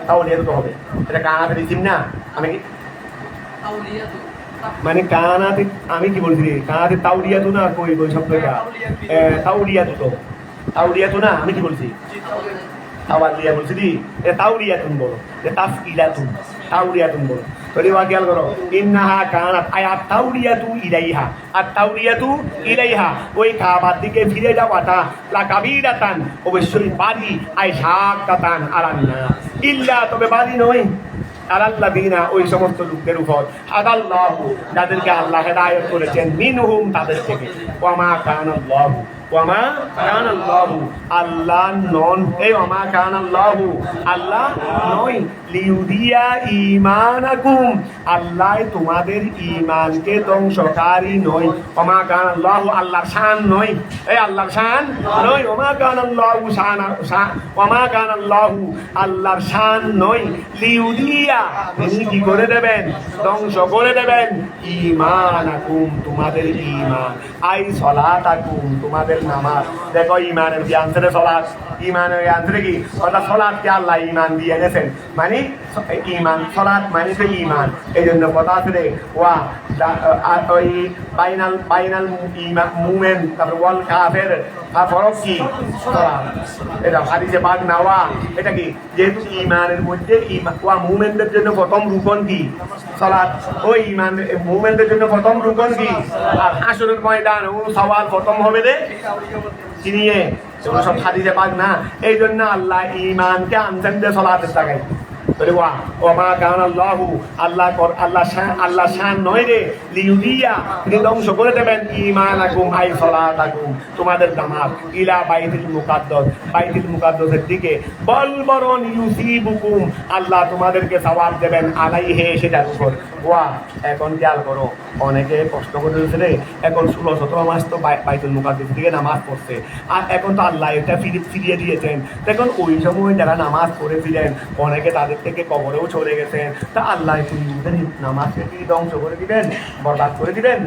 তাওলিয়াত তো হবে, এটা কানাতের ইসিম না। আমি মানে কানাতে, আমি কি বলছি কানাতে তাওলিয়াতু না, কই কই শব্দটা তাওলিয়াতু না, আমি কি বলছি তাওয়াল্লিয়া বলছি দি, তাওলিয়াতুন বলো, তাওলিয়াতুন বলো। তোরে ওয়াকিয়াল করো, ইন্নাহা কানাত আয়াত তাওলিয়াতু ইলাইহা, আর তাওলিয়াতু ইলাইহা, ওই কাবার দিকে ফিরে যাওয়াটা লাকাবিরাতান, অবশ্যই বাড়ি, আইশাকাতান, আলান্না, ইল্লা, তবে বাড়ি নয়, আলাল্লাযিনা, ওই সমস্ত লোকদের উপর হাদাল্লাহু, যাদেরকে আল্লাহ হেদায়েত করেছেন, মিনহুম, তাদের থেকে। ওয়ামা কানাল্লাহু, ওয়ামা কানাল্লাহু, আল্লাহ নন, এই ওয়ামা কানাল্লাহু, আল্লাহ নয়, লিউদিয়া ঈমানাকুম, আল্লাহ তোমাদের ঈমানকে ধ্বংসকারী নয়। ওয়ামা কানাল্লাহু, আল্লাহর শান নয়, এই আল্লাহর শান নয়। ওয়ামা কানাল্লাহু ওয়ামা কানাল্লাহু, আল্লাহর শান নয়, লিউদিয়া, তিনি কি করে দেবেন? ধ্বংস করে দেবেন। ঈমানাকুম, তোমাদের ঈমান, আই সলাতাকুম, তোমাদের নামাজ। দেখো ঈমানের কি আনসারে সলাত, ঈমানের আনসারে কি? অর্থাৎ সলাতকে আল্লাহ ঈমান দিয়ে এনেছেন, মানে ঈমান, সলাত মানে তো ঈমান। এই জন্য কথা আছে রে, ওয়া ওই বাইনাল মুমিন, তারপর ওয়াল কাফের ফরক কি? সলাত। এটা হাদিসে পাক না, ওয়া এটা কি? যেহেতু ঈমানের মধ্যে ওয়া মুমিনদের জন্য প্রথম রুকন কি? সলাত। ওই ঈমান মুমিনদের জন্য প্রথম রুকন কি? আর হাসরের ময়দান ও সওয়াল প্রথম হবে রে কি নিয়ে? সব হাদিসে পাক না। এই জন্য আল্লাহ ঈমানকে আনছেন যে সলাতের জায়গায়। আল্লাহ শান নয় রে, লিউদিয়া, তিনি ধ্বংস করে দেবেন ঈমানাকুম, আই সলাতাকুম, তোমাদের নামাজ, ইলা বাইতুল মুকাদ্দাস, বাইতুল মুকাদ্দাসের দিকে, বলবরন ইউসিবুকুম, আল্লাহ তোমাদেরকে সওয়াব দেবেন, আলাইহি, সেটার উপর। ওয়া, এখন খেয়াল করো, অনেকে প্রশ্ন করে রে, এখন 16-17 মাস তো বাইতুল মুকাদ্দাসের দিকে নামাজ পড়ছে, আর এখন তো আল্লাহ এটা ফিরিয়ে দিয়েছেন। দেখুন ওই সময় যারা নামাজ পড়েছিলেন, অনেকে তাদের থেকে কবরেও চলে গেছেন, তা আল্লাহ নামাজকে কি ধ্বংস করে দিবেন, বরবাদ করে দিবেন?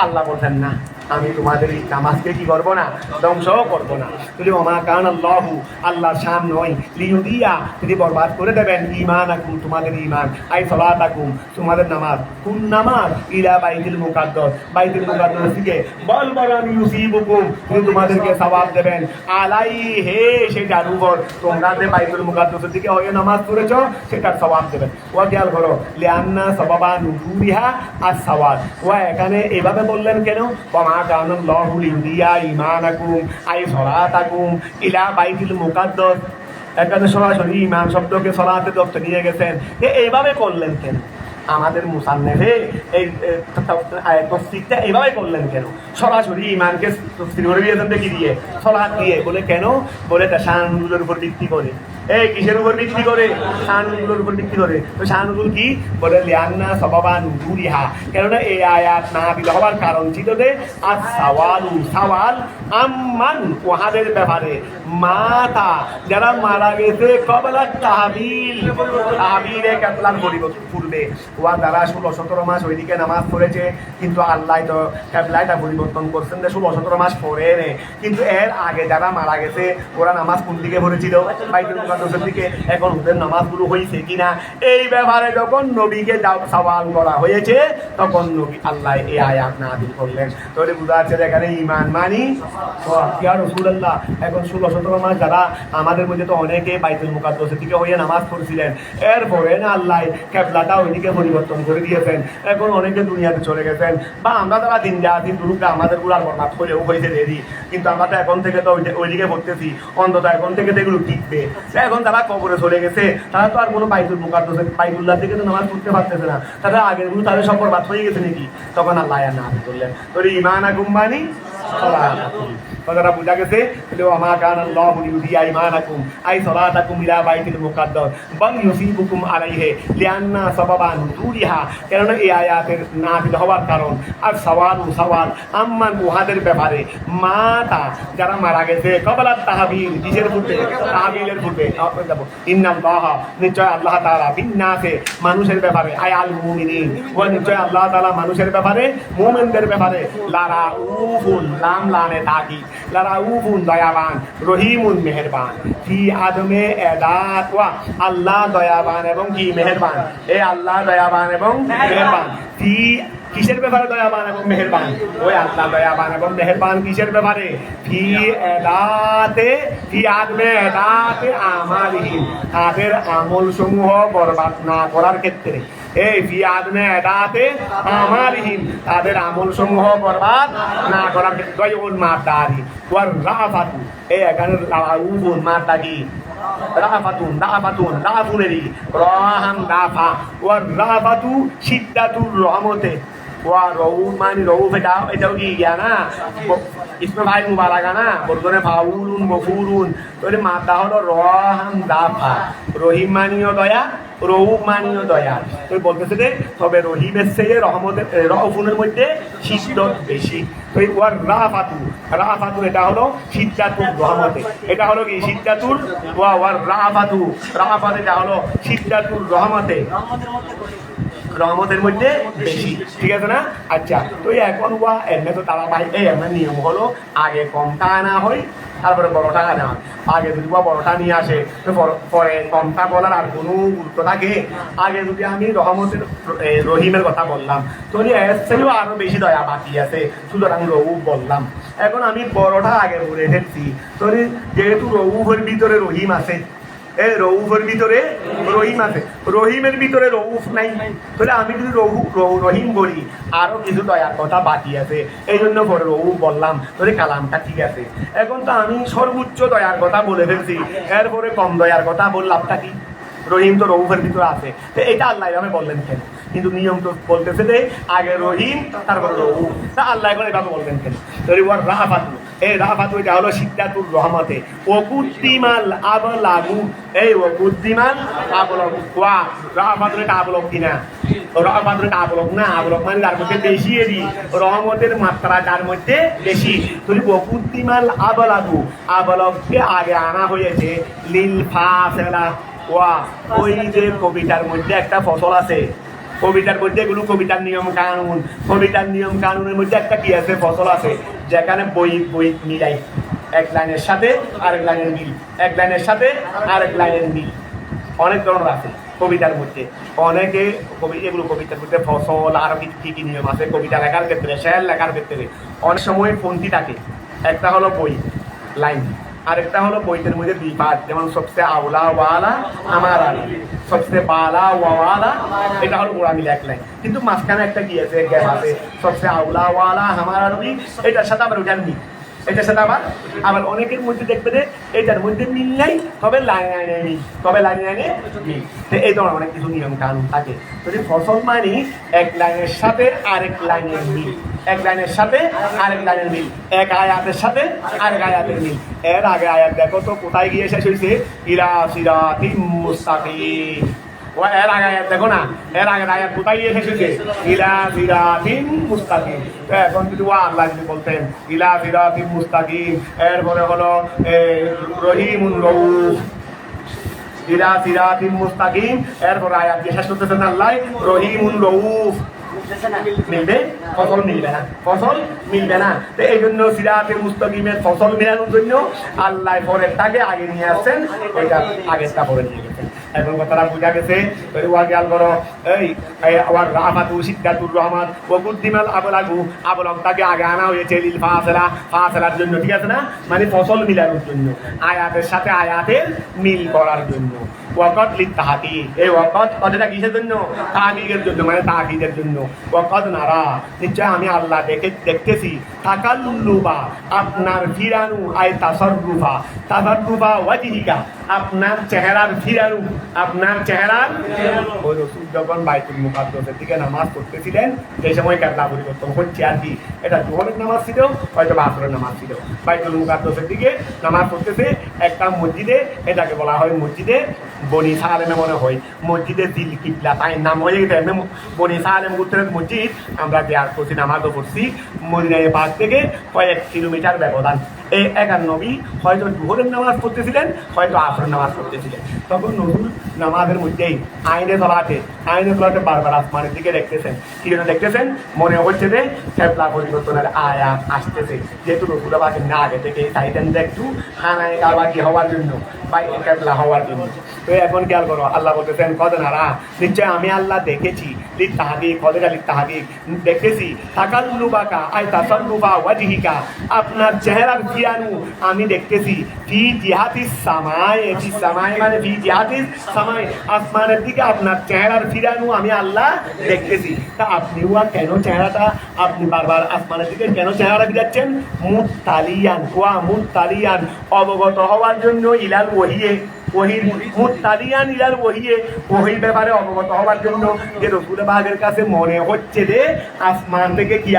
আল্লাহ বলছেন না, আমি তোমাদের এই নামাজকে কি করবো না, ধ্বংসও করবো না। যদি ওমা কানাল্লাহু, আল্লাহর শান নয়, লিউদিয়া, তিনি বরবাদ করে দেবেন ঈমানাকুম, তোমাদের ঈমান, আই সলাতাকুম, তোমাদের নামাজ। কোন নামাজ? ইলা বাইতুল মুকাদ্দাস, বাইতুল মুকাদ্দাস থেকে, বলবরন ইউসিবুকুম, তিনি তোমাদেরকে সওয়াব দেবেন, আলাইহি, সেটার উপর, তোমরা যে বাইতুল মুকাদ্দাসের দিকে হয়ে নামাজ পড়েছো সেটার সওয়াব দেবেন। ওয়া খেয়াল করো, লিআন্না সাবাবা নুজুরিহা আস-সাওয়াব, ওয়া এখানে এভাবে বললেন কেন? ওমা কানাল্লাহু লিউদিয়া ঈমানাকুম, আই সলাতাকুম, ইলা বাইতুল মুকাদ্দাস, এখানে সরাসরি ঈমান শব্দকে সলাতে দপ্ত নিয়ে গেছেন, এইভাবে করলেন কেন? আমাদের মুসান্নেফে এই তফসিরটা এইভাবে করলেন কেন? সরাসরি ঈমানকে তফসির করে দিয়েছেন কি দিয়ে? সলাত দিয়ে। বলে কেন? বলে তা শানুজুলের উপর ভিত্তি করে। এই কিসের উপর ভিত্তি করে? শানুজুলের উপর ভিত্তি করে। তো শানুজুল কি? বলে লিআন্না সাবাবা নুজুরিহা, কেননা এই আয়াত নাযিল হওয়ার কারণ ছিল যে আস-সাওয়ালু, সাওয়াল, আম্মান, ওয়াহাদের ব্যাপারে, মাতা, যারা মারা গেছে কবলা তাহবিল, তাহবিলে কাতলার পূর্বে, ওয়া যারা 16-17 মাস ওইদিকে নামাজ পড়েছে, কিন্তু আল্লাহ তো ক্যাবলাটা পরিবর্তন করছেন যে 16-17 মাস পরে নে, কিন্তু এর আগে যারা মারা গেছে ওরা নামাজ কোন দিকে পড়েছিল? বাইতুল মুকাদ্দাস মুকাদ্দাসের দিকে এখন ওদের নামাজগুলো হয়েছে কিনা এই ব্যাপারে যখন নবীকে সওয়াল করা হয়েছে তখন নবী আল্লাহ এই আয়াত নাযিল করলেন। তাহলে বোঝা যাচ্ছে এখানে ঈমান মানি ইয়া রাসূলুল্লাহ। এখন 16-17 মাস যারা আমাদের মধ্যে তো অনেকে বাইতুল মুকাদ্দাসের দিকে হয়ে নামাজ পড়ছিলেন, এরপরে না আল্লাহ কিবলাটা ওইদিকে পরিবর্তন করে দিয়েছেন, এখন অনেকে দুনিয়াতে চলে গেছেন, বা আমরা যারা দিন দুরুকে আমাদের গুলার বরবাদ হয়েও হয়েছে দেরি, কিন্তু আমরা তো এখন থেকে তো ওইদিকে পড়তেছি, অন্তত এখন থেকে তো এগুলো টিকবে। এখন তারা কবরে চলে গেছে, তারা তো আর কোনো বাইতুল মুকাদ্দাস বাইতুল্লাহ থেকে তো নামাজ পড়তে পারতেছে না, তারা আগের গুলো তাদের সব বরবাদ হয়ে গেছে নাকি? তখন আল্লাহ নাযিল করলেন তোর ঈমান আগুম্বানি কথাটা বুঝা গেছে। ওয়া কানা আল্লাহু লিইউযিয়া ঈমানাকুম আই সালাতাকুম ইলা বাইতিল মুকাদ্দাস বাল ইউসিবুকুম আলাইহি লিআন্না সাবাবান নুজুলিহা। কেননা এই আয়াতের নাযিল হওয়ার কারণ আর সওয়াল আম্মান উহাদের ব্যাপারে মাতা যারা মারা গেছে কবলা তাহবিল কিসের পূর্বে? তাহবিলের পূর্বে। ইন্নাল্লাহা নিশ্চয় আল্লাহ তাআলা বিন্নাসে মানুষের ব্যাপারে আই আল মুমিনিন ওয়া নিশ্চয় আল্লাহ তাআলা মানুষের ব্যাপারে মুমিনদের ব্যাপারে লারাউফুন লাম লানে তাকি লারাউফুন দয়াবান রহিমুন মেহেরবান ফি আদমে এদাত ওয়া আল্লাহ দয়াবান এবং কি মেহেরবান। এই আল্লাহ দয়াবান এবং মেহেরবান ফি কিসের ব্যাপারে দয়াবান এবং মেহেরবান? ওই আল্লাহ দয়াবান এবং মেহেরবান কিসের ব্যাপারে? ফি এদাতে ফি আদমে এদাতে আমালিহিম তাদের আমল সমূহ বরবাদ না করার ক্ষেত্রে। এই ফি আদমে এদাতে আমালিহিম তাদের আমল সমূহ বরবাদ না করার ক্ষেত্রে। দয়উল মাদারি ওয়ার রাফাতু এই এখানে রাউফুন মাদা কি? রাফাতুন রাফুনেরই রাহাম রাফা ওয়ার রাফাতু শিদ্দাতুর রহমতে ওয়া রউফ মানে রউফ এটাও কি গিয়া না ইসমে ভাই মুবারাকা না বর্তমানে ফাউলুন গফুরুন। তাহলে মাদা হলো রহাম রাফা, রহিম মানিও দয়া, রউফ মানিও দয়া। তুই বলতেছে যে তবে রহিমের চেয়ে রহমতের রউফুনের মধ্যে শিদ্দত বেশি। তো ওয়ার রাফাতু এটা হলো শিদ্দাতুর রহমতে, এটা হলো কি শিদ্দাতুর ওয়ার রাফাতু এটা হলো শিদ্দাতুর রহমতে, রহমতের মধ্যে বেশি। ঠিক আছে না? আচ্ছা, তো এখন এমনি তো তারা ভাই এই এমন নিয়ম হলো আগে কমটা আনা হয় তারপরে বড়টা আনা হয়। আগে যদি বড়টা নিয়ে আসে তো পরে কমটা বলার আর কোনো গুরুত্ব থাকে? আগে যদি আমি রহিমের কথা বললাম তো এর চেয়েও আরো বেশি দয়া বাকি আছে, সুতরাং রউফ বললাম। এখন আমি বড়টা আগে বলে ফেলছি, তো যেহেতু রউফের ভিতরে রহিম আছে, রউফের ভিতরে রহিম আছে, রহিমের ভিতরে রউফ নাই, তাহলে আমি যদি রহিম বলি আরো কিছু দয়ার কথা বাকি আছে, এই জন্য পরে রউফ বললাম, তাহলে কালামটা ঠিক আছে। এখন তো আমি সর্বোচ্চ দয়ার কথা বলে ফেলছি, এরপরে কম দয়ার কথা বললামটা কি? রহিম তো রউফের ভিতরে আছে, তো এটা আল্লাহ এভাবে বললেন কেন? কিন্তু নিয়ম তো বলতেছে যে আগে রহিম তারপরে রউফ, তা আল্লাহ এখন এভাবে বলবেন কেন? তাহলে ওর রাহাফাতু এই রাহাফাতু এটা হলো শিদ্দাতুর রহমতে। ওকুদ্দিমাল আবলাগু এই ওকুদ্দিমাল আবলাগু ওয়া রাহাফাতু এটা আবলক কিনা? রাহাফাতু এটা আবলক না, আবলক মানে যার মধ্যে বেশি এরি রহমতের মাত্রা যার মধ্যে বেশি। তাহলে ওকুদ্দিমাল আবলাগু আবলককে আগে আনা হয়েছে লিল ফাসিলা ওয়া ওই যে কবিতার মধ্যে একটা ফসল আছে, কবিতার মধ্যে এগুলো কবিতার নিয়ম কানুনের মধ্যে একটা কি আছে? ফসল আছে, যেখানে বই মিলাই এক লাইনের সাথে আরেক লাইনের মিল, এক লাইনের সাথে আরেক লাইনের মিল, অনেক ধরনের আছে কবিতার মধ্যে। অনেকে এগুলো কবিতার মধ্যে ফসল আরো কি কি নিয়ম আছে কবিতা লেখার ক্ষেত্রে, শেয়ার লেখার ক্ষেত্রে। অনেক সময় পন্থী থাকে, একটা হলো বই লাইন, আরেকটা হলো বইটের মধ্যে দুই পার্ট, যেমন সবচেয়ে আওলা ওয়ালা আমার আলী, সবচেয়ে বালা ওয়ালা, এটা হলো গোড়া মিলে এক লাইন, কিন্তু মাঝখানে একটা কি আছে? গ্যাপ আছে, সবচেয়ে আওলা ওয়ালা আমার আলী, এটার সাথে আবার ওইটার মিল, এটার সাথে আবার অনেকের মধ্যে দেখবে যে এটার মধ্যে মিল নাই, তবে লাইনে মিল, মিল। এই ধরনের অনেক কিছু নিয়ম কানুন থাকে। যদি ফসল মানে এক লাইনের সাথে আরেক লাইনের মিল, এক লাইনের সাথে আরেক লাইনের মিল, এক আয়াতের সাথে আরেক আয়াতের মিল। এর আগে আয়াত দেখো তো কোথায় গিয়ে শেষ হয়েছে? ইলা সিরাতিম মুস্তাকিম। ও এর আগে আয়াত দেখো না, এর আগের আয়াত কোথায় গিয়ে শেষ হয়েছে? ইলা সিরাতিম মুস্তাকিম। এখন যদি আল্লাহ যদি বলতেন ইলা সিরাতিম মুস্তাকিম, এরপরে হলো রহিমুন রউফ, ইলা সিরাতিম মুস্তাকিম, এরপরে আয়াত দিয়ে শেষ করতেছেন আল্লাহ রহিমুন রউফ, মিলবে, ফসল মিলবে না, ফসল মিলবে না। তো এই জন্য সিরাতে মুস্তাকিমের ফসল মেলানোর জন্য আল্লাহ পরেরটাকে আগে নিয়ে আসছেন, ওইটা আগেরটা পরে নিয়ে গেছেন। এখন কথাটা বোঝা গেছে। ওয়া খেয়াল করো, এই আবার রাহাতু সিদ্দাতুর রহমান ও কুদ্দিমাল আবলাগু, আবলগটাকে আগে আনা হয়েছে লিল ফাসলা, ফাসলার জন্য, ঠিক আছে না, মানে ফসল মিলানোর জন্য, আয়াতের সাথে আয়াতের মিল করার জন্য। ওয়াকত লিত তাহকিক, এই ওয়াকত কথাটা কিসের জন্য? তাহকিকের জন্য, মানে তাহকিকের জন্য। ওয়াকত নারা, নিশ্চয় আমি আল্লাহ দেখতেছি, তাকাল্লুবা, আপনার ফিরানু, আই তাসাররুফা, তাসাররুফা ওয়াজহিকা, আপনার চেহারার ফিরানু, আপনার চেহারার। ওই রাসূল যখন বাইতুল মুকাদ্দাসের দিকে নামাজ পড়তেছিলেন, সেই সময় কিবলা পরিবর্তন হচ্ছে আর কি। এটা জোহরের নামাজ ছিল, হয়তো আসরের নামাজ ছিল। বাইতুল মুকাদ্দাসের দিকে নামাজ পড়তেছে একটা মসজিদে, এটাকে বলা হয় মসজিদে বনি সালেমে, মনে হয় মসজিদে দিল কিবলা, তাই নাম হয়ে গেছে বনি সালেম গোত্রের মসজিদ। আমরা দেয়ার করছি, নামাজও পড়ছি। মদিনায় পাক থেকে কয়েক কিলোমিটার ব্যবধান। এই একার নবী হয়তো জোহরের নামাজ পড়তেছিলেন, হয়তো আসরের নামাজ পড়তেছিলেন। তখন নজরুল নামাজের মধ্যেই আইনে তোলাতে বারবার আসমানের দিকে দেখতেছেন। কি জন্য দেখতেছেন? মনে হচ্ছে যে কেবলা পরিবর্তনের আয়াত আসতেছে। যেহেতু রসুল আমাকে না আগে থেকে চাইতেন যে একটু হানায় কাবাকি হওয়ার জন্য বা কেবলা হওয়ার জন্য। তো এখন খেয়াল করো, আল্লাহ বলতেছেন কদনারা, নিশ্চয় আমি আল্লাহ দেখেছি, লিত তাহাকিক, কদরা লিত তাহাকিক, দেখতেছি, তাকাল্লুবাকা আই তাসাররুফা ওয়াজহিকা, আপনার চেহারার ফিরানু আমি দেখতেছি, ফি জিহাতিস সামায়ে, ফি সামায়ে মানে ফি জিহাতিস সামায়ে, আসমানের দিকে আপনার চেহারার ফিরানু আমি আল্লাহ দেখতেছি। তা আপনিও কেন চেহারাটা, আপনি বারবার আসমানের দিকে কেন চেহারা ফিরাচ্ছেন? মুত্তালিয়ান, ওয়া মুত্তালিয়ান, অবগত হওয়ার জন্য, ইলাল ওহিয়ে, ওহির মুত্তালিয়ান ইলাল ওহিয়ে, ওহির ব্যাপারে অবগত হওয়ার জন্য। যে রাসূল পাকের কাছে মনে হচ্ছে যে আসমান থেকে কি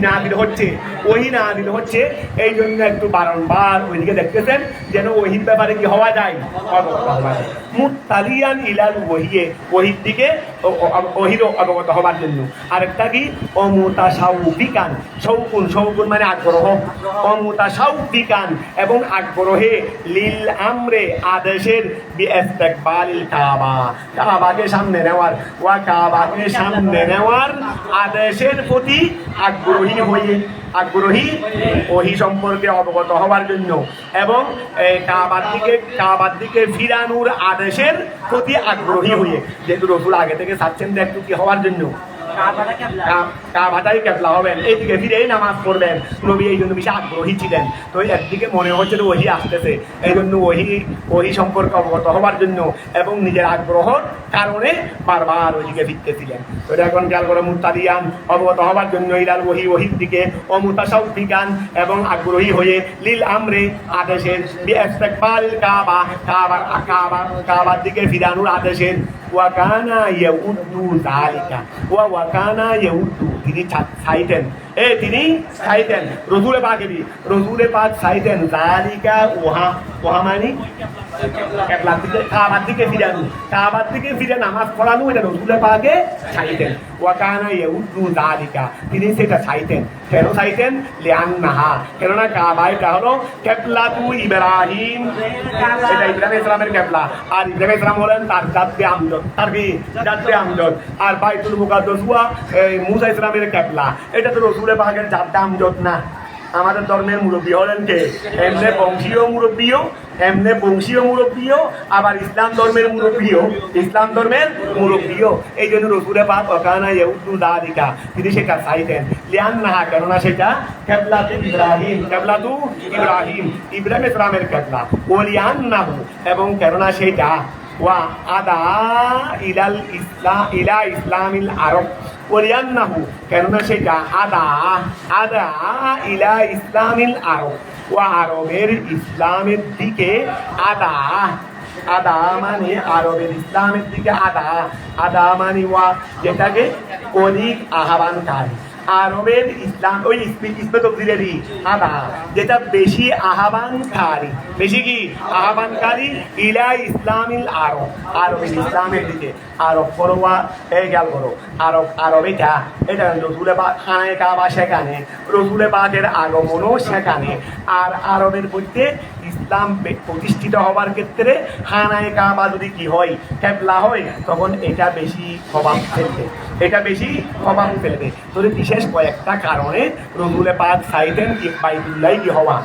নাযিল হচ্ছে, ওহি নাযিল হচ্ছে, এই জন্য একটু বারংবার ওইদিকে দেখতেছেন যেন ওহির ব্যাপারে কি হওয়া যায়, অবগত হওয়া যায়। মুত্তালিয়ান ইলাল ওহিয়ে, ওহির দিকে, ওহির অবগত হওয়ার জন্য। আরেকটা কি? অমুতাশাউবিকান, শৌকুন মানে আগ্রহ, অমুতাশাউবিকান এবং আগ্রহে, লিল আমরে আদেশের, বিইস্তিকবালিল কাবা, কাবাকে সামনে নেওয়ার, ওয়া কাবাকে সামনে নেওয়ার আদেশের প্রতি আগ্রহী ওহি সম্পর্কে অবগত হওয়ার জন্য, এবং কাবার দিকে ফিরানোর আদেশের প্রতি আগ্রহী হয়ে। যেহেতু রসুল আগে থেকে চাচ্ছেন যে একটু কি হওয়ার জন্য, কাবাটাই কেবলা হবেন, এইদিকে ফিরেই নামাজ পড়বেন। নবী এই জন্য বেশি আগ্রহী ছিলেন। তো একদিকে মনে হচ্ছে যে ওহি আসতেছে, এই জন্য ওহি সম্পর্কে অবগত হওয়ার জন্য এবং নিজের আগ্রহর কারণে বারবার ওইদিকে ফিরতেছিলেন। তো এখন খেয়াল করে, মুত্তালিয়ান অবগত হওয়ার জন্য, ইলাল ওহি, ওহির দিকে, অমুতাশাউবিকান এবং আগ্রহী হয়ে, লিল আমরে আদেশের, বিইস্তিকবালিল কাবা, কাবার দিকে ফিরানোর আদেশের। ওয়াকানা ইয়াউদ্দু যালিকা, ওয়াকানা ইয়াউদ্দু, তিনি চাইতেন, তিনি চাইতেন, রসুলে পাক চাইতেন, যালিকা ওহা মানে কেবলার দিকে, কাবার দিকে ফিরানো, কাবার দিকে ফিরে নামাজ পড়ানো, এটা রসুলে পাকে চাইতেন। ওয়াকানা ইয়াউদ্দু যালিকা, তিনি সেটা চাইতেন। কেন চাইতেন? লিআন্নাহা, কেননা কাবা এটা হলো কেবলাতু ইব্রাহিম, এটা ইব্রাহিম ইসলামের কেবলা। আর ইব্রাহিম ইসলাম হলেন তার জাদ্দে আমজদ, তার কি জাদ্দে আমজদ। আর বাইতুল মুকাদ্দাস হুয়া মুসা ইসলামের কেবলা। এটা তো রসুলে পাকের জাদ্দে আমজদ না। আমাদের ধর্মের মুরব্বী হলেন কে? এমনে বংশীয় মুরব্বীও, আবার ইসলাম ধর্মের মুরব্বীও। এই জন্য রসুলে পাক ওয়াকানা ইয়াউদ্দু যালিকা, তিনি সেটা চাইতেন। লিআন্নাহা, কেননা সেটা কিবলাতু ইব্রাহিম, ইব্রাহিম ইসলামের কিবলা। ওয়া লিআন্নাহু, এবং কেননা সেটা, ওয়া আদা ইলা ইসলামিল আরব, ওলিয়ান্নাহু, কেননা সেটা আদা ইলা ইসলামিল আরব, ওয়া আরবের ইসলামের দিকে, আদা মানে আরবের ইসলামের দিকে, আদা মানে ওয়া, যেটাকে অধিক আহ্বানকারী, আরবের ইসলাম, ওই ইসমে তফসিরেরই আদা, যেটা বেশি আহ্বানকারী, বেশি কি আহ্বানকারী, ইলা ইসলামিল আরব, আরবের ইসলামের দিকে। আরব করোয়া, এই গেল করো, আরব এটা রসুলে পাক খানায় কাবা সেখানে, রসুলে পাকের আগমনও সেখানে। আর আরবের মধ্যে ইসলাম প্রতিষ্ঠিত হবার ক্ষেত্রে খানায়ে কাবা যদি কি হয়, কেবলা হয়, তখন এটা বেশি প্রভাব ফেলবে, এটা বেশি প্রভাব ফেলবে। তো বিশেষ কয়েকটা কারণে রসুলে পাক চাইতেন কি বাইতুল্লাহ কি হওয়া,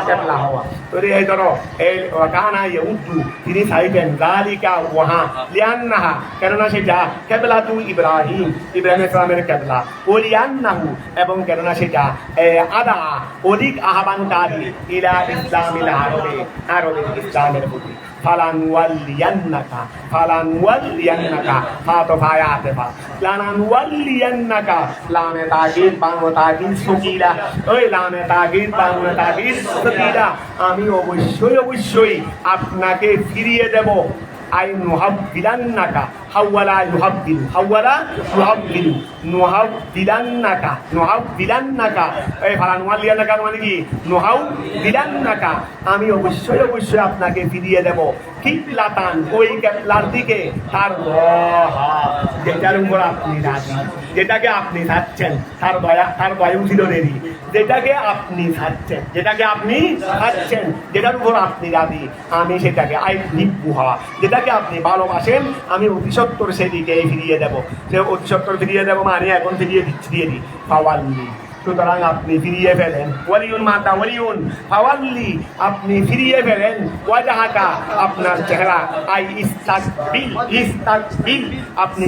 কেবলা হওয়া। তো এই ধরো এই কানা ইউদ্দু, তিনি চাইতেন যালিকা ওয়াহা লিয়ান্নাহা, কেননা সেটা কেবলা তু ইব্রাহিম, ইব্রাহিম ইসলামের কেবলা, ও লিয়ান্নাহু, এবং কেননা সেটা আদা অধিক আহ্বানকারী ইলা ইসলামিল আরবে, আরবের ইসলামের প্রতি। ফালানুয়াল্লিয়ান্নাকা, ফালানুয়াল্লিয়ান্নাকা, ফাতফায়াতে ফা লানানুয়াল্লিয়ান্নাকা, লামে তাগিদ বাংলা তাগিদ সকিলা, ওই লামে তাগিদ বাংলা তাগিদ সকিলা, আমি অবশ্যই অবশ্যই আপনাকে ফিরিয়ে দেব। আই নুহাব্বিলান্নাকা, হাওয়ালা ইউহাব্বিলু, হাওয়ালা ইউহাব্বিলু, নুহাব্বিলান্নাকা, নুহাব্বিলান্নাকা, এই ফালানুয়াল্লিয়ান্নাকা মানে কি, নুহাব্বিলান্নাকা, আমি অবশ্যই অবশ্যই আপনাকে ফিরিয়ে দেব কিবলাতান, ওই কিবলার দিকে, তার যেটার উপর আপনি রাজি, যেটাকে আপনি চাচ্ছেন, তার দয়া ছিল দেরি, যেটাকে আপনি চাচ্ছেন, যেটাকে আপনি চাচ্ছেন, যেটার উপর আপনি রাজি, আমি সেটাকে আই নিবুহা, যেটাকে আপনি ভালোবাসেন, আমি অতি সত্তর সেদিকে ফিরিয়ে দেব। সে অতি সত্তর ফিরিয়ে দেবো মানে এখন ফিরিয়ে দিচ্ছি, দিয়ে দিই ফাওয়াল্লি, সুতরাং আপনি ফিরিয়ে ফেলেন, ওয়ালিউন মাতা ওয়ালিউন, ফাওয়াল্লি, আপনি ফিরিয়ে ফেলেন, ওয়াজাহাকা, আপনার চেহারা, আই ইস্তাকবিল, ইস্তাকবিল, আপনি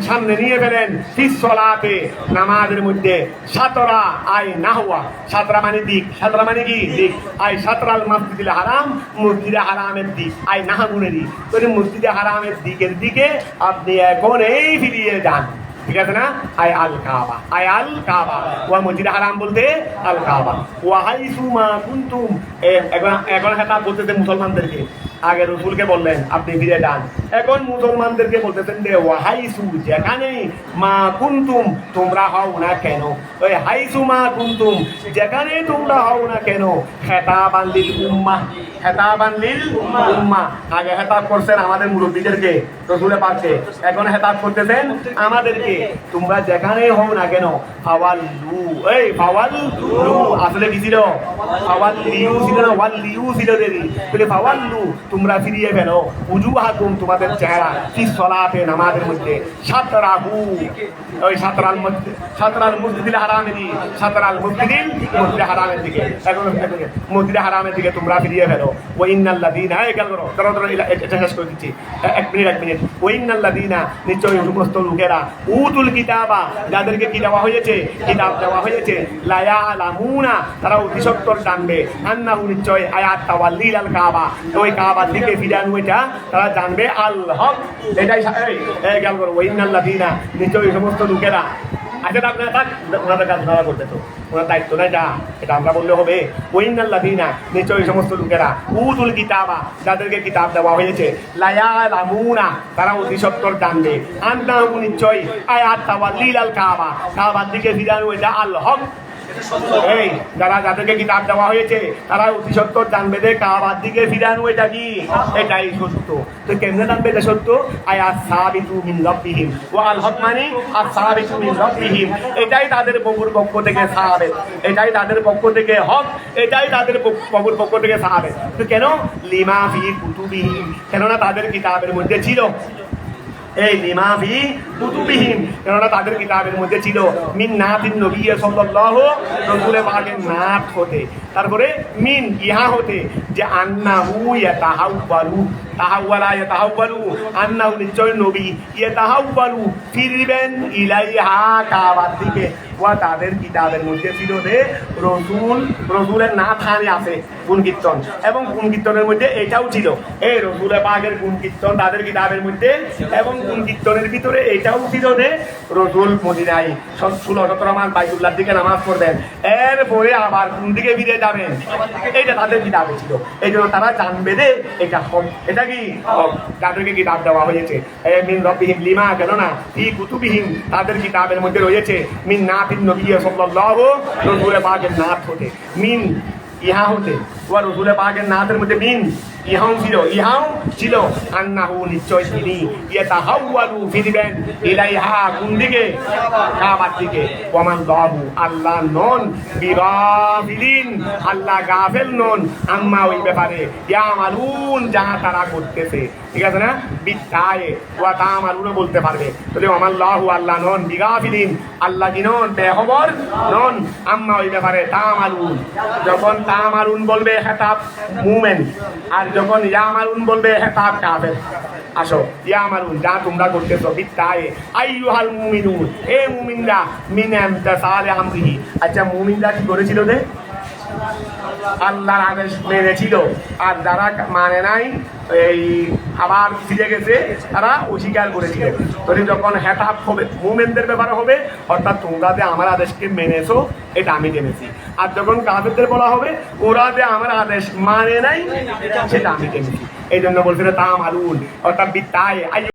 সামনে নিয়ে ফেলেন, ফিস সলাতে, নামাজের মধ্যে, সাতরা আই নাহওয়া, সাতরা মানে দিক, সাতরা মানে কি দিক, আই সাতরাল মসজিদুল হারাম, মসজিদে হারামের দিক, আই নাহাগুনের দিক, তো মসজিদে হারামের দিকের দিকে আপনি এখন এই ফিরিয়ে যান, ঠিক আছে না? আয় আল কাবা, আয় আল কাবা, ওয়া মসজিদ হারাম বলতে আল কাবা, ওয়া হাইসু মা কুনতুম, এখন হেতা বলতেছে মুসলমানদেরকে, আগে রসুলকে বললেন আপনি ফিরে যান, এখন মুসলমানদেরকে বলতেছেন যে ওয়া হাইসু, যেখানে, মা কুনতুম, তোমরা হও না কেন, ওই হাইসু মা কুনতুম, যেখানে তোমরা হও না কেন, খেতাবান লিল উম্মাহ, খেতাবান লিল উম্মাহ, আগে হেতাব করছেন আমাদের মুরব্বীদেরকে, রসুলে পাককে, এখন হেতাব করতেছেন আমাদেরকে, তোমরা যেখানে হও না কেন, ফাওয়াল্লু, এই ফাওয়াল্লু আসলে কি ছিল, ফাওয়াল্লিউ ছিল না, ওয়াল্লিউ ছিল দেরি, বলে ফাওয়াল্লু, তোমরা ফিরিয়ে ফেলো, উজুহাকুম, তোমাদের চেহারা, ফিস সলাতে, নামাজের মধ্যে, সাতরাহু, ওই সাতরাল মসজিদ, সাতরাল মসজিদুল হারামের দিকে, সাতরাল মসজিদুল মসজিদ হারামের দিকে, এখন মসজিদ হারামের দিকে তোমরা ফিরিয়ে ফেলো। ওয়া ইন্নাল্লাযীনা, এই গেল করো, ধরো এটা শেষ করে দিচ্ছি, এক মিনিট। ওয়া ইন্নাল্লাযীনা, নিশ্চয়ই সমস্ত লোকেরা, উতুল কিতাবা, যাদেরকে কি দেওয়া হয়েছে, কিতাব দেওয়া হয়েছে, লা ইয়ালামুনা, তারা অতি সত্বর জানবে, আন্নাহু, নিশ্চয়, আয়াত তাওয়াল্লিল আল কাবা, ওই কাবার দিকে ফিরানো, এটা তারা জানবে, আল হক, এটাই গেল করো। ওয়া ইন্নাল্লাযীনা, নিশ্চয়ই সমস্ত লোকেরা, আচ্ছা আপনারা থাক, ওনাদের কাজ ধরা করতে তো ওনার দায়িত্ব নাই, যা এটা আমরা বললে হবে। ওয়াইন্নাল্লাযীনা, নিশ্চয়ই সমস্ত লোকেরা, উতুল কিতাবা, যাদেরকে কিতাব দেওয়া হয়েছে, লা ইয়ালামুনা, তারা অতি সত্বর জানবে, আন্নাহু, নিশ্চয়, আয়াত তাওয়াল্লিল আল কাবা, কাবার দিকে ফিরানো, এটা আল হক, এই যারা, যাদেরকে কিতাব দেওয়া হয়েছে, তারা অতি সত্বর জানবে যে কাবার দিকে ফিরানো এটা কি, এটাই সত্য। তো কেমনে জানবে এটা সত্য? আয়াত সাবিতু মিন রাব্বিহিম, ওয়া আল হক মানে আস-সাবিতু মিন রাব্বিহিম, এটাই তাদের প্রভুর পক্ষ থেকে সাহাবেত, এটাই তাদের পক্ষ থেকে হক, এটাই তাদের প্রভুর পক্ষ থেকে সাহাবেত। তো কেন? লিমা ফি কুতুবিহিম, কেননা তাদের কিতাবের মধ্যে ছিল, এই লিমা ফি কুতুবিহিম, কেননা তাদের কিতাবের মধ্যে ছিল, মিন নাতিন নবী সাল্লাল্লাহু, রাসূল পাকের নাত হতে, তারপরে মিন, ইহা হতে, যে আন্নাহু ইয়াতাহাওয়ালু, তাহাওয়ালা ইয়াতাহাওয়ালু, আন্নাহু, নিশ্চয় নবী, ইয়াতাহাওয়ালু, ফিরবেন, ইলাইহা, কাবার দিকে, ওয়া তাদের কিতাবের মধ্যে ছিল যে রসুলের নাত হানি আছে, গুণ কীর্তন, এবং গুণ কীর্তনের মধ্যে এটাও ছিল, এই রসুল পাকের গুণ কীর্তন তাদের কিতাবের মধ্যে, এবং গুণ কীর্তনের ভিতরে এটাও ছিল যে রসুল মদিনায় 16-17 মাস বাইতুল্লাহর দিকে নামাজ পড়বেন, এরপরে আবার কোন দিকে ফিরে যাবেন, এইটা তাদের কিতাবে ছিল। এই জন্য তারা জানবে যে এটা হক, এটা কি হক, যাদেরকে কিতাব দেওয়া হয়েছে, মিন রাব্বিহিম, লিমা, কেননা, ফি কুতুবিহিম, তাদের কিতাবের মধ্যে রয়েছে, মিন নাতিন নবী সাল্লাল্লাহু, রাসূল পাকের নাত হতে, মিন, ইহা হতে, ওয়া রাসূল পাকের নাতের মধ্যে মিন, ইহাও ছিল আন্নাহু নিশ্চয় তিনি ইয়াতাহাওয়ালু ফিরবেন ইলাইহা কোন দিকে কাবার দিকে ওয়ামাল্লাহু আল্লাহ নন বিগাফিলিন আল্লাহ গাফেল নন আম্মা ওই ব্যাপারে ইয়ামালুন যাহা তারা করতেছে ঠিক আছে না বিদ্যায় ওয়া তামালুন বলতে পারবে তাহলে ওয়ামাল্লাহু আল্লাহ নন বিগাফিলিন আল্লাহ কি নন বেখবর নন আম্মা ওই ব্যাপারে তামালুন যখন তামালুন বলবে হেতাব মুমিন আর যখন ইয়ামালুন বলবে হেতাব কাফের আসো ইয়ামালুন যা তোমরা করতেছো বিদ্যায় আইয়ুহাল মুমিনুন হে মুমিনরা মিন ইমতিসালি আমরিহি আচ্ছা মুমিনরা কি করেছিল যে আল্লাহর আদেশ মেনেছিল আর যারা মানে নাই এই আবার ফিরে গেছে তারা অস্বীকার করেছিল তবে যখন হেতাব হবে মুমিনদের ব্যাপারে হবে অর্থাৎ তোমরা যে আমার আদেশকে মেনেছো এটা আমি জেনেছি আর যখন কাফেরদের বলা হবে ওরা যে আমার আদেশ মানে নাই সেটা আমি জেনেছি এই জন্য বলছিল তা মালুন অর্থাৎ বিদ্যায়